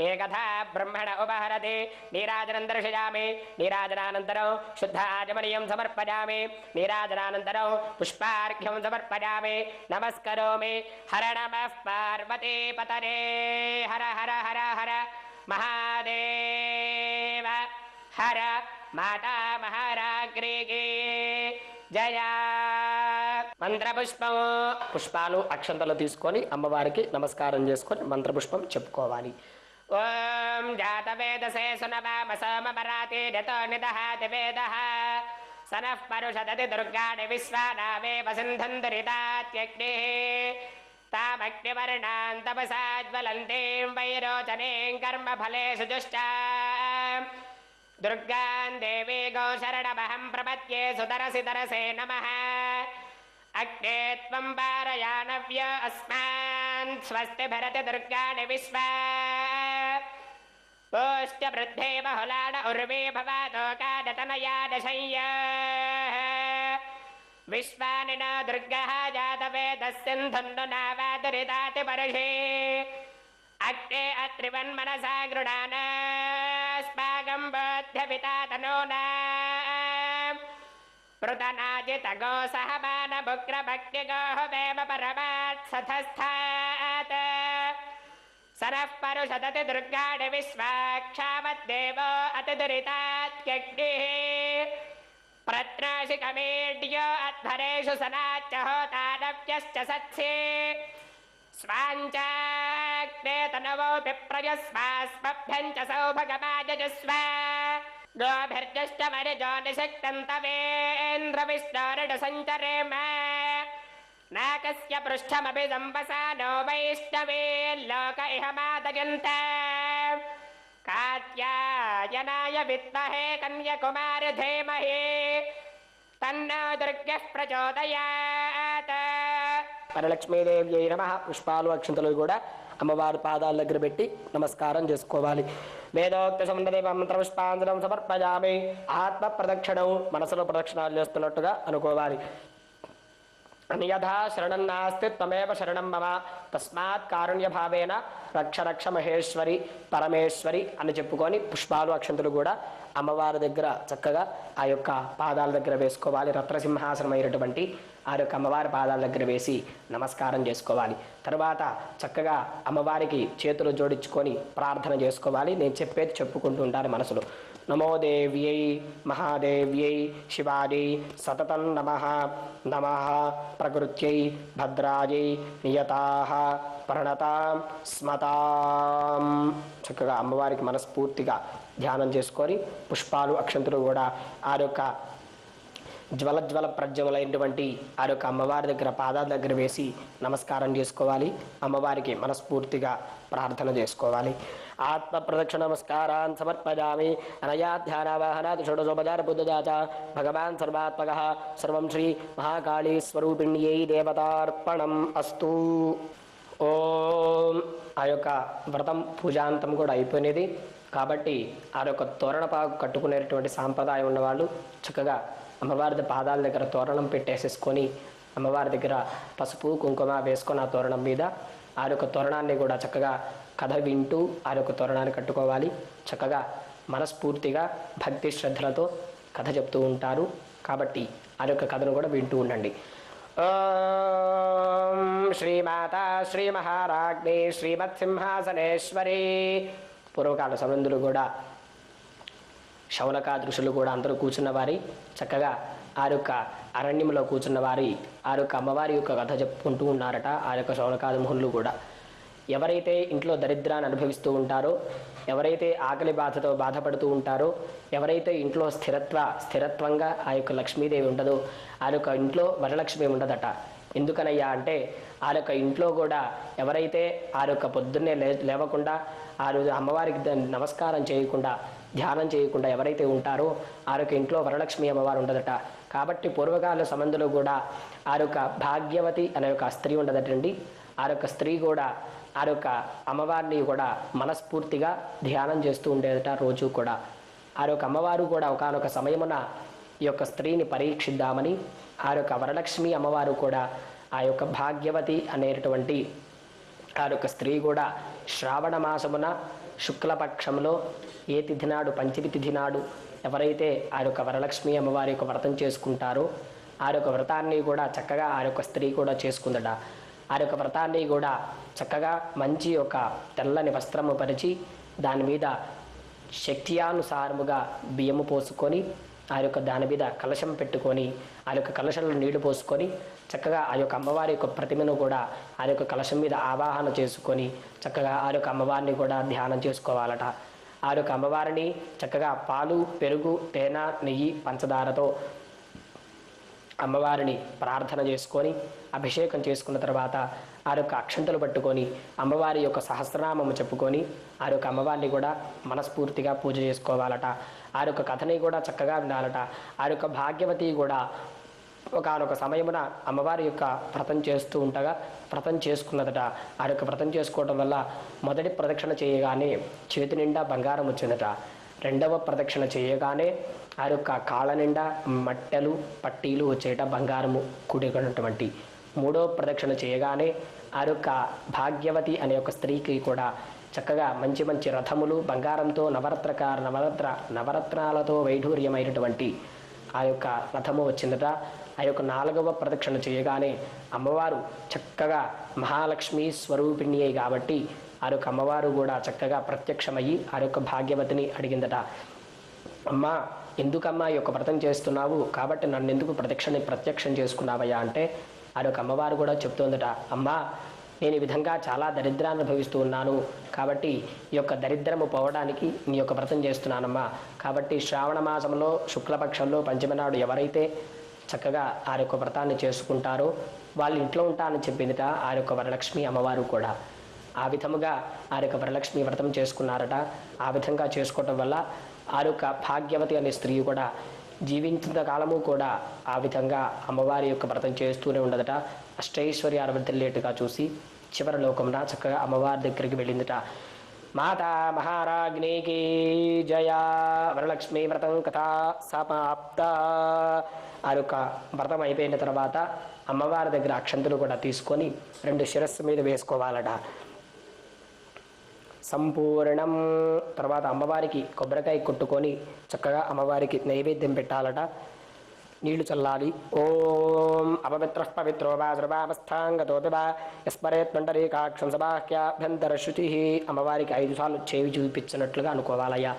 ఏకథా బ్రహ్మణ ఉపహరతి నీరాజనం దర్శయామి నీరాజనానంతరం శుద్ధ ఆచమనీయం సమర్పయామి నీరాజనానంతరం పుష్పార్ఘ్యం సమర్పయామి నమస్కరోమి హర నమః పార్వతీ పతనే హర హర హర హర మహాదేవ హర మాతా మహారాజ్ఞికి జయ మంత్రపుష్పం పుష్పాలు అక్షంతలు తీసుకొని అమ్మవారికి నమస్కారం చేసుకొని మంత్రపుష్పం చెప్పుకోవాలి ఓం జాతవేదసే సునవామ సోమపరాతి నతో నిదహాతి వేదః సనః పరుషదతి దుర్గాణి విశ్వానావే వసింధందరితాత్యగ్నిః తామగ్నివర్ణాం తపసాజ్వలంతీం వైరోచనీం కర్మఫలేషు దుష్టాం దుర్గాం దేవీ గోశరణమహం ప్రపద్యే సుతరసి తరసే నమః అగ్నే త్వం పారయానవ్య అస్మాన్ స్వస్తి భరతి దుర్గాణి విశ్వా పోష్ట్య వృద్ధే బహుళాన ఉర్వీ భవాదోకాదతనయా దశయ్య విశ్వాని న దుర్గః జాతవేదస్సింధన్ను నావాదురితాతి పరుషే అగ్నే అత్రివన్మనసా గృణానాస్మాకం బోధ్యపితా తనూనా పృతనాజితగో సహమాన భుక్రభక్తిగోః వేమ పరమాత్సథస్థాత్ సనః పరుషదతి దుర్గాణి విశ్వాక్షామద్దేవో అతిదురితాత్యగ్నిః ప్రత్నాశికమేడ్యో అధ్వరేషు సనాచ్చ హోతానవ్యశ్చ సత్సే స్వాంచాగ్నే తనవో విప్రయస్వాస్మభ్యం చ సౌభగమాజజస్వ గోభిర్జశ్చ మరిజో నిషక్తం తవేంద్ర విష్ణోరిడు సంచరేమ నాకస్య పృష్ఠమపి సంవసానో వైష్ణవేల్లోక ఇహ మాదయంత కాత్యాయనాయ విద్మహే కన్యకుమారి ధీమహి తన్నో దుర్గః ప్రచోదయాత్ వరలక్ష్మీదేవ్యై నమః పుష్పాలు అక్షంతలు కూడా అమ్మవారి పాదాల దగ్గర పెట్టి నమస్కారం చేసుకోవాలి. వేదోక్త సంబంధదేవ మంత్రపుష్పాంజలం సమర్పయామి. ఆత్మ ప్రదక్షిణం మనసులో ప్రదక్షిణాలు చేస్తున్నట్టుగా అనుకోవాలి. యథా శరణం నాస్తి త్వమేవ శరణం మమ తస్మాత్ కారుణ్య భావేన రక్ష రక్ష మహేశ్వరి పరమేశ్వరి అని చెప్పుకొని పుష్పాలు అక్షంతులు కూడా అమ్మవారి దగ్గర చక్కగా ఆ యొక్క పాదాల దగ్గర వేసుకోవాలి. రత్నసింహాసనమైనటువంటి ఆ యొక్క అమ్మవారి పాదాల దగ్గర వేసి నమస్కారం చేసుకోవాలి. తర్వాత చక్కగా అమ్మవారికి చేతులు జోడించుకొని ప్రార్థన చేసుకోవాలి. నేను చెప్పేది చెప్పుకుంటూ ఉండాలి మనసులో. నమో దేవ్యై మహాదేవ్యై శివాజై సతతం నమః నమః ప్రకృత్యై భద్రాజై నియతాః ప్రణతాం స్మతాం. చక్కగా అమ్మవారికి మనస్ఫూర్తిగా ధ్యానం చేసుకొని పుష్పాలు అక్షంతులు కూడా ఆ యొక్క జ్వల ప్రజ్వలైనటువంటి ఆ యొక్క అమ్మవారి దగ్గర పాదాల దగ్గర వేసి నమస్కారం చేసుకోవాలి. అమ్మవారికి మనస్ఫూర్తిగా ప్రార్థన చేసుకోవాలి. ఆత్మ ప్రదక్షిణ నమస్కారాన్ సమర్పయామి. అనయా ధ్యానావాహనాది షోడశోపచార బుద్ధజాచ భగవాన్ సర్వాత్మకః సర్వం శ్రీ మహాకాళీ స్వరూపిణ్యై దేవతార్పణం అస్తు. ఓం. ఆ యొక్క వ్రతం పూజాంతం కూడా అయిపోయినది కాబట్టి ఆ యొక్క తోరణపాకు కట్టుకునేటువంటి సాంప్రదాయం ఉన్నవాళ్ళు చక్కగా అమ్మవారి పాదాల దగ్గర తోరణం పెట్టేసేసుకొని అమ్మవారి దగ్గర పసుపు కుంకుమ వేసుకొని ఆ తోరణం మీద ఆ యొక్క తోరణాన్ని కూడా చక్కగా కథ వింటూ ఆ యొక్క తోరణాన్ని కట్టుకోవాలి. చక్కగా మనస్ఫూర్తిగా భక్తి శ్రద్ధలతో కథ చెప్తూ ఉంటారు కాబట్టి ఆ యొక్క కథను కూడా వింటూ ఉండండి. ఓం శ్రీమాత శ్రీ మహారాజ్ఞి శ్రీమత్సింహాసనేశ్వరి. పూర్వకాల సంబంధులు కూడా శౌనకాదృశులు కూడా అందరూ కూర్చున్న వారి చక్కగా ఆ యొక్క అరణ్యంలో కూర్చున్న వారి ఆ యొక్క అమ్మవారి యొక్క కథ చెప్పుకుంటూ ఉన్నారట. ఆ యొక్క శౌనకాది మునులు కూడా ఎవరైతే ఇంట్లో దరిద్రాన్ని అనుభవిస్తూ ఉంటారో, ఎవరైతే ఆకలి బాధతో బాధపడుతూ ఉంటారో, ఎవరైతే ఇంట్లో స్థిరత్వంగా ఆ యొక్క లక్ష్మీదేవి ఉండదో ఆ యొక్క ఇంట్లో వరలక్ష్మి ఉండదట. ఎందుకనయ్యా అంటే ఆ యొక్క ఇంట్లో కూడా ఎవరైతే ఆ యొక్క పొద్దున్నే లేవకుండా ఆ రోజు అమ్మవారికి నమస్కారం చేయకుండా ధ్యానం చేయకుండా ఎవరైతే ఉంటారో ఆ యొక్క ఇంట్లో వరలక్ష్మి అమ్మవారు ఉండదట. కాబట్టి పూర్వకాల సంబంధులు కూడా ఆ యొక్క భాగ్యవతి అనే ఒక స్త్రీ ఉండదటండి. ఆ యొక్క స్త్రీ కూడా ఆ యొక్క అమ్మవారిని కూడా మనస్ఫూర్తిగా ధ్యానం చేస్తూ ఉండేదట రోజు కూడా. ఆ యొక్క అమ్మవారు కూడా ఒకానొక సమయమున ఈ యొక్క స్త్రీని పరీక్షిద్దామని ఆ యొక్క వరలక్ష్మి అమ్మవారు కూడా ఆ యొక్క భాగ్యవతి అనేటువంటి ఆ యొక్క స్త్రీ కూడా శ్రావణ మాసమున శుక్లపక్షంలో ఏ తిథి నాడు పంచమి తిథి నాడు ఎవరైతే ఆ యొక్క వరలక్ష్మి అమ్మవారి యొక్క వ్రతం చేసుకుంటారో ఆ యొక్క వ్రతాన్ని కూడా చక్కగా ఆ యొక్క స్త్రీ కూడా చేసుకుందట. ఆ యొక్క వ్రతాన్ని కూడా చక్కగా మంచి ఒక తెల్లని వస్త్రము పరిచి దాని మీద శక్త్యానుసారముగా బియ్యము పోసుకొని ఆ యొక్క దాని మీద కలశం పెట్టుకొని ఆ యొక్క కలశంలో నీళ్లు పోసుకొని చక్కగా ఆ యొక్క అమ్మవారి యొక్క ప్రతిమను కూడా ఆ యొక్క కలశం మీద ఆవాహన చేసుకొని చక్కగా ఆ యొక్క అమ్మవారిని కూడా ధ్యానం చేసుకోవాలట. ఆ యొక్క అమ్మవారిని చక్కగా పాలు పెరుగు తేనె నెయ్యి పంచదారతో అమ్మవారిని ప్రార్థన చేసుకొని అభిషేకం చేసుకున్న తర్వాత ఆ యొక్క అక్షంతలు పట్టుకొని అమ్మవారి యొక్క సహస్రనామము చెప్పుకొని ఆ యొక్క అమ్మవారిని కూడా మనస్ఫూర్తిగా పూజ చేసుకోవాలట. ఆ యొక్క కథని కూడా చక్కగా వినాలట. ఆ యొక్క భాగ్యవతి కూడా ఒకనొక సమయమున అమ్మవారి యొక్క వ్రతం చేస్తూ ఉండగా వ్రతం చేసుకున్నదట. ఆ యొక్క వ్రతం చేసుకోవడం వల్ల మొదటి ప్రదక్షిణ చేయగానే చేతి నిండా బంగారం వచ్చిందట. రెండవ ప్రదక్షిణ చేయగానే ఆ యొక్క కాళ్ళ నిండా మట్టెలు పట్టీలు వచ్చేట బంగారము కూడినటువంటి. మూడవ ప్రదక్షిణ చేయగానే ఆ యొక్క భాగ్యవతి అనే ఒక స్త్రీకి కూడా చక్కగా మంచి మంచి రథములు బంగారంతో నవరత్నాలతో వైఢూర్యమైనటువంటి ఆ యొక్క రథము వచ్చిందట. ఆ యొక్క నాలుగవ ప్రదక్షిణ చేయగానే అమ్మవారు చక్కగా మహాలక్ష్మి స్వరూపిణి అయి కాబట్టి ఆ యొక్క అమ్మవారు కూడా చక్కగా ప్రత్యక్షమయ్యి ఆ యొక్క భాగ్యవతిని అడిగిందట. అమ్మా ఎందుకమ్మా ఈ యొక్క వ్రతం చేస్తున్నావు కాబట్టి నన్ను ఎందుకు ప్రత్యక్షం చేసుకున్నావయ్యా అంటే ఆ యొక్క అమ్మవారు కూడా చెప్తోందట. అమ్మా నేను ఈ విధంగా చాలా దరిద్రాన్ని అనుభవిస్తూ ఉన్నాను కాబట్టి ఈ యొక్క దరిద్రము పోవడానికి నీ యొక్క వ్రతం చేస్తున్నానమ్మా. కాబట్టి శ్రావణ మాసంలో శుక్లపక్షంలో పంచమి నాడు ఎవరైతే చక్కగా ఆ యొక్క వ్రతాన్ని చేసుకుంటారో వాళ్ళు ఇంట్లో ఉంటారని చెప్పిందిట ఆ యొక్క వరలక్ష్మి అమ్మవారు కూడా. ఆ విధముగా ఆ యొక్క వరలక్ష్మి వ్రతం చేసుకున్నారట. ఆ విధంగా చేసుకోవటం వల్ల ఆ యొక్క భాగ్యవతి అనే స్త్రీ కూడా జీవించిన కాలము కూడా ఆ విధంగా అమ్మవారి యొక్క వ్రతం చేస్తూనే ఉండదట. అష్టైశ్వర్యాలు వర్ధిల్లేట్టుగా చూసి చివరి లోకమున చక్కగా అమ్మవారి దగ్గరికి వెళ్ళిందిట. మాతా మహారాజ్ఞికి జయ. వరలక్ష్మీ వ్రతం కథ సమాప్త. ఆ యొక్క వ్రతం అయిపోయిన తర్వాత అమ్మవారి దగ్గర అక్షంతులు కూడా తీసుకొని 2 శిరస్సు మీద వేసుకోవాలట. సంపూర్ణం. తర్వాత అమ్మవారికి కొబ్బరికాయ కొట్టుకొని చక్కగా అమ్మవారికి నైవేద్యం పెట్టాలట. నీళ్లు చల్లాలి. ఓం అపవిత్ర పవిత్రో వా సర్వావస్థాంగతో యస్మరేత్మండరీకాక్షం సబాహ్యాభ్యంతర శుచి. అమ్మవారికి 5 సార్లు చేవి చూపించినట్లుగా అనుకోవాలయ్యా.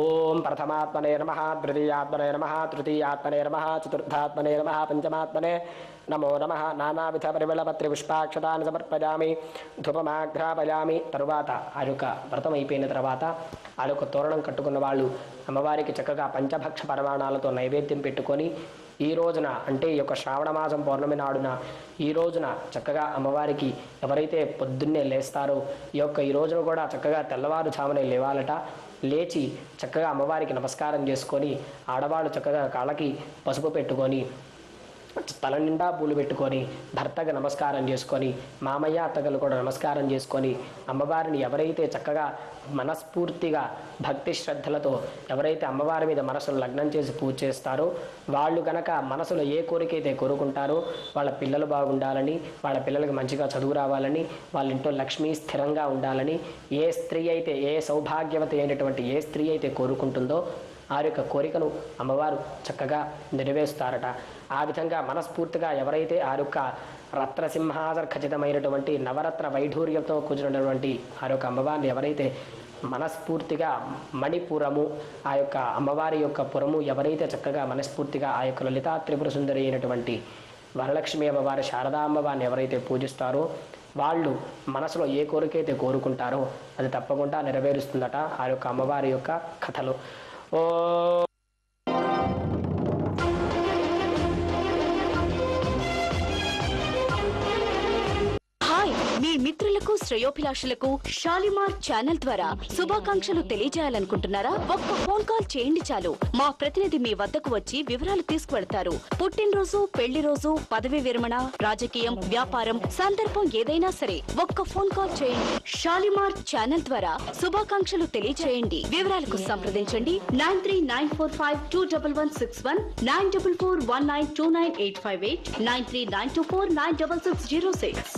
ఓం ప్రథమాత్మనే నమః, ద్వితీయాత్మనే నమః, తృతీయాత్మనే నమః, చతుర్థాత్మనే నమః, పంచమాత్మనే నమో నమః. నానావిధ పరిమళపత్రి పుష్పాక్షతాన్ని సమర్పయామి, ధూపమాఘ్రాపయామి. తరువాత ఆ యొక్క వ్రతం అయిపోయిన తర్వాత ఆ యొక్క తోరణం కట్టుకున్న వాళ్ళు అమ్మవారికి చక్కగా పంచభక్ష పరమాణాలతో నైవేద్యం పెట్టుకొని ఈ రోజున అంటే ఈ యొక్క శ్రావణ మాసం పౌర్ణమి నాడున ఈ రోజున చక్కగా అమ్మవారికి ఎవరైతే పొద్దున్నే లేస్తారో ఈ రోజున కూడా చక్కగా తెల్లవారుజామునే లేవాలట. లేచి చక్కగా అమ్మవారికి నమస్కారం చేసుకొని ఆడవాళ్ళు చక్కగా కాళ్ళకి పసుపు పెట్టుకొని తల నిండా పూలు పెట్టుకొని భర్తగా నమస్కారం చేసుకొని మామయ్య అత్తగలు కూడా నమస్కారం చేసుకొని అమ్మవారిని ఎవరైతే చక్కగా మనస్ఫూర్తిగా భక్తి శ్రద్ధలతో ఎవరైతే అమ్మవారి మీద మనసును లగ్నం చేసి పూజ చేస్తారో వాళ్ళు కనుక మనసులో ఏ కోరికైతే కోరుకుంటారో వాళ్ళ పిల్లలు బాగుండాలని, వాళ్ళ పిల్లలకి మంచిగా చదువు రావాలని, వాళ్ళ ఇంట్లో లక్ష్మీ స్థిరంగా ఉండాలని ఏ స్త్రీ అయితే ఏ సౌభాగ్యవతి అయినటువంటి ఏ స్త్రీ అయితే కోరుకుంటుందో ఆ యొక్క కోరికను అమ్మవారు చక్కగా నెరవేరుస్తారట. ఆ విధంగా మనస్ఫూర్తిగా ఎవరైతే ఆ యొక్క రత్నసింహాసన ఖచ్చితమైనటువంటి నవరత్న వైఢూర్యంతో కూర్చున్నటువంటి ఆ యొక్క అమ్మవారిని ఎవరైతే మనస్ఫూర్తిగా మణిపురము ఆ యొక్క అమ్మవారి యొక్క పురము ఎవరైతే చక్కగా మనస్ఫూర్తిగా ఆ యొక్క లలితా త్రిపుర సుందరి అయినటువంటి వరలక్ష్మి అమ్మవారి శారదా అమ్మవారిని ఎవరైతే పూజిస్తారో వాళ్ళు మనసులో ఏ కోరికైతే కోరుకుంటారో అది తప్పకుండా నెరవేరుస్తుందట ఆ యొక్క అమ్మవారి యొక్క కథలు. ఓ మీ మిత్రులకు శ్రేయోభిలాషులకు షాలిమార్ ఛానల్ ద్వారా శుభాకాంక్షలు తెలియజేయాలనుకుంటున్నారా? ఒక్క ఫోన్ కాల్ చేయండి చాలు. మా ప్రతినిధి మీ వద్దకు వచ్చి వివరాలు తీసుకువెళ్తారు. పుట్టినరోజు, పెళ్లి రోజు, పదవి విరమణ, రాజకీయం, వ్యాపారం, సందర్భం ఏదైనా సరే ఒక్క ఫోన్ కాల్ చేయండి. షాలిమార్ ఛానల్ ద్వారా శుభాకాంక్షలు తెలియజేయండి. వివరాలకు సంప్రదించండి 9394521161, 9441929858, 9392496606.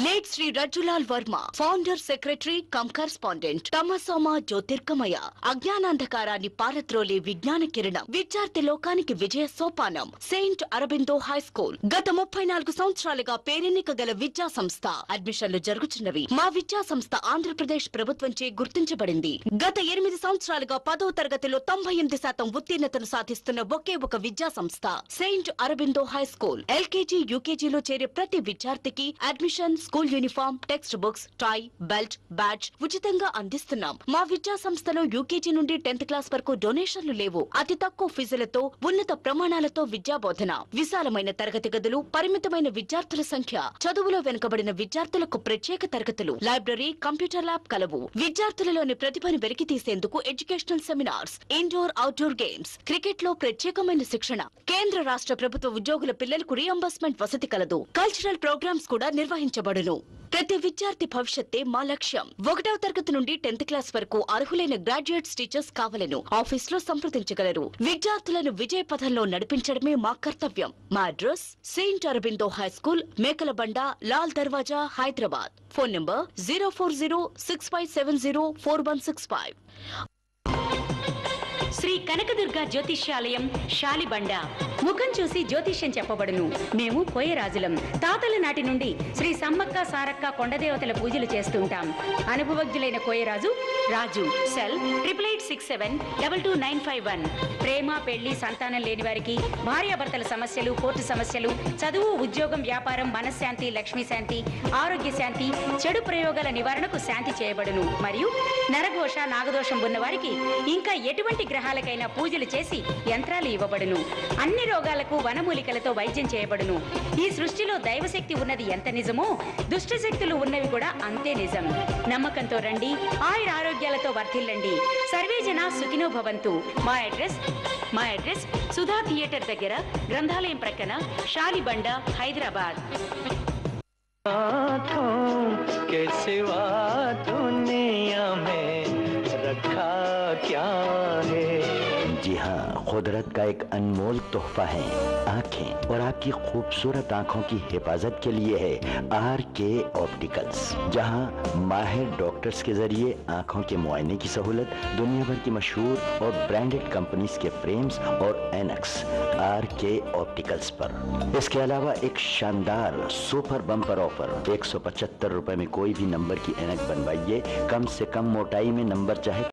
Late Shri Rajjulal Varma, founder, secretary cum correspondent. తమసోమ జ్యోతిర్గమయ, అజ్ఞానాంధకారాన్ని పారద్రోలే విజ్ఞాన కిరణం, విద్యార్థి లోకానికి విజయ సోపానం. సెయింట్ అరబిందో హై స్కూల్ గత 34 సంవత్సరాలుగా పేరెన్నిక గల విద్యా సంస్థ. అడ్మిషన్లు జరుగుతున్నవి. మా విద్యా సంస్థ ఆంధ్రప్రదేశ్ ప్రభుత్వంచే గుర్తించబడింది. గత 8 సంవత్సరాలుగా 10వ తరగతిలో 98% ఉత్తీర్ణతను సాధిస్తున్న ఒకే ఒక విద్యా సంస్థ saint Aurobindo high school. LKG, యూకేజీలో చేరే ప్రతి విద్యార్థికి admission, school uniform, text books, tie, belt, badge ఉచితంగా అందిస్తున్నాం. మా విద్యా సంస్థలో యూకేజీ నుండి 10th క్లాస్ వరకు డొనేషన్లు లేవు. అతి తక్కువ ఫీజులతో ఉన్నత ప్రమాణాలతో విద్యా బోధన, విశాలమైన తరగతి గదులు, పరిమితమైన విద్యార్థుల సంఖ్య, చదువులో వెనుకబడిన విద్యార్థులకు ప్రత్యేక తరగతులు, లైబ్రరీ, కంప్యూటర్ ల్యాబ్ కలవు. విద్యార్థులలోని ప్రతిభను వెలికి తీసేందుకు educational seminars, indoor, outdoor games, cricket లో ప్రత్యేకమైన శిక్షణ. కేంద్ర రాష్ట్ర ప్రభుత్వ ఉద్యోగుల పిల్లలకు రియంబర్స్మెంట్ వసతి కలదు. కల్చరల్ ప్రోగ్రామ్స్ కూడా నిర్వహించబడును. ప్రతి విద్యార్థి భవిష్యత్తే మా లక్ష్యం. 1వ తరగతి నుండి 10th క్లాస్ వరకు అర్హులైన గ్రాడ్యుయేట్స్ టీచర్స్ కావాలను. ఆఫీస్ లో సంప్రదించగలరు. విద్యార్థులను విజయ పథంలో నడిపించడమే మా కర్తవ్యం. మా address saint Aurobindo high school, Mekalabanda, Lal Darwaza, Hyderabad. Phone number 04065704165. Shri Kanakadurga జ్యోతిష్యాలయం శాలిబండ. ముఖం చూసి జ్యోతిష్యం చెప్పబడును. మేము కోయరాజులం. తాతల నాటి నుండి శ్రీ సమ్మక్క సారక్క కొండదేవతల పూజలు చేస్తుంటాం. అనుభవజ్ఞులైన కోయరాజు రాజు. సెల్ 8867222951. ప్రేమ, పెళ్లి, సంతానం లేని వారికి, భార్యాభర్తల సమస్యలు, కోర్టు సమస్యలు, చదువు, ఉద్యోగం, వ్యాపారం, మనశ్శాంతి, లక్ష్మీ శాంతి, ఆరోగ్య శాంతి, చెడు ప్రయోగాల నివారణకు శాంతి చేయబడును. మరియు నరఘోష, నాగదోషం ఉన్నవారికి ఇంకా ఎటువంటి గ్రహాలకైనా పూజలు చేసి యంత్రాలు ఇవ్వబడును. అన్ని రోగాలకు వనమూలికలతో వైద్యం చేయబడును. ఈ సృష్టిలో దైవశక్తి ఉన్నది ఎంత నిజమో దుష్ట శక్తులు ఉన్నవి కూడా అంతే నిజం. నమ్మకంతో రండి, ఆయుర ఆరోగ్యాలతో వర్ధిల్లండి. సర్వేజన సుఖినో భవంతు. మా అడ్రస్ సుధా థియేటర్ దగ్గర, గ్రంథాలయం ప్రక్కన, శాలిబండ, హైదరాబాద్. के सिवा दुनिया में रखा क्या है। जी हाँ, कुदरत का एक अनमोल तोहफा है आँखें, और आपकी खूबसूरत आँखों की हिफाजत के लिए है RK ऑप्टिकल्स, जहाँ माहिर डॉक्टर्स के जरिए आँखों के मुआयने की सहूलत, दुनिया भर की मशहूर और ब्रांडेड कंपनीज के फ्रेम्स और एनक्स RK ऑप्टिकल्स पर। इसके अलावा एक शानदार सुपर बम्पर ऑफर, 175 रुपए में कोई भी नंबर की ऐनक बनवाइए। कम से कम मोटाई में नंबर चाहे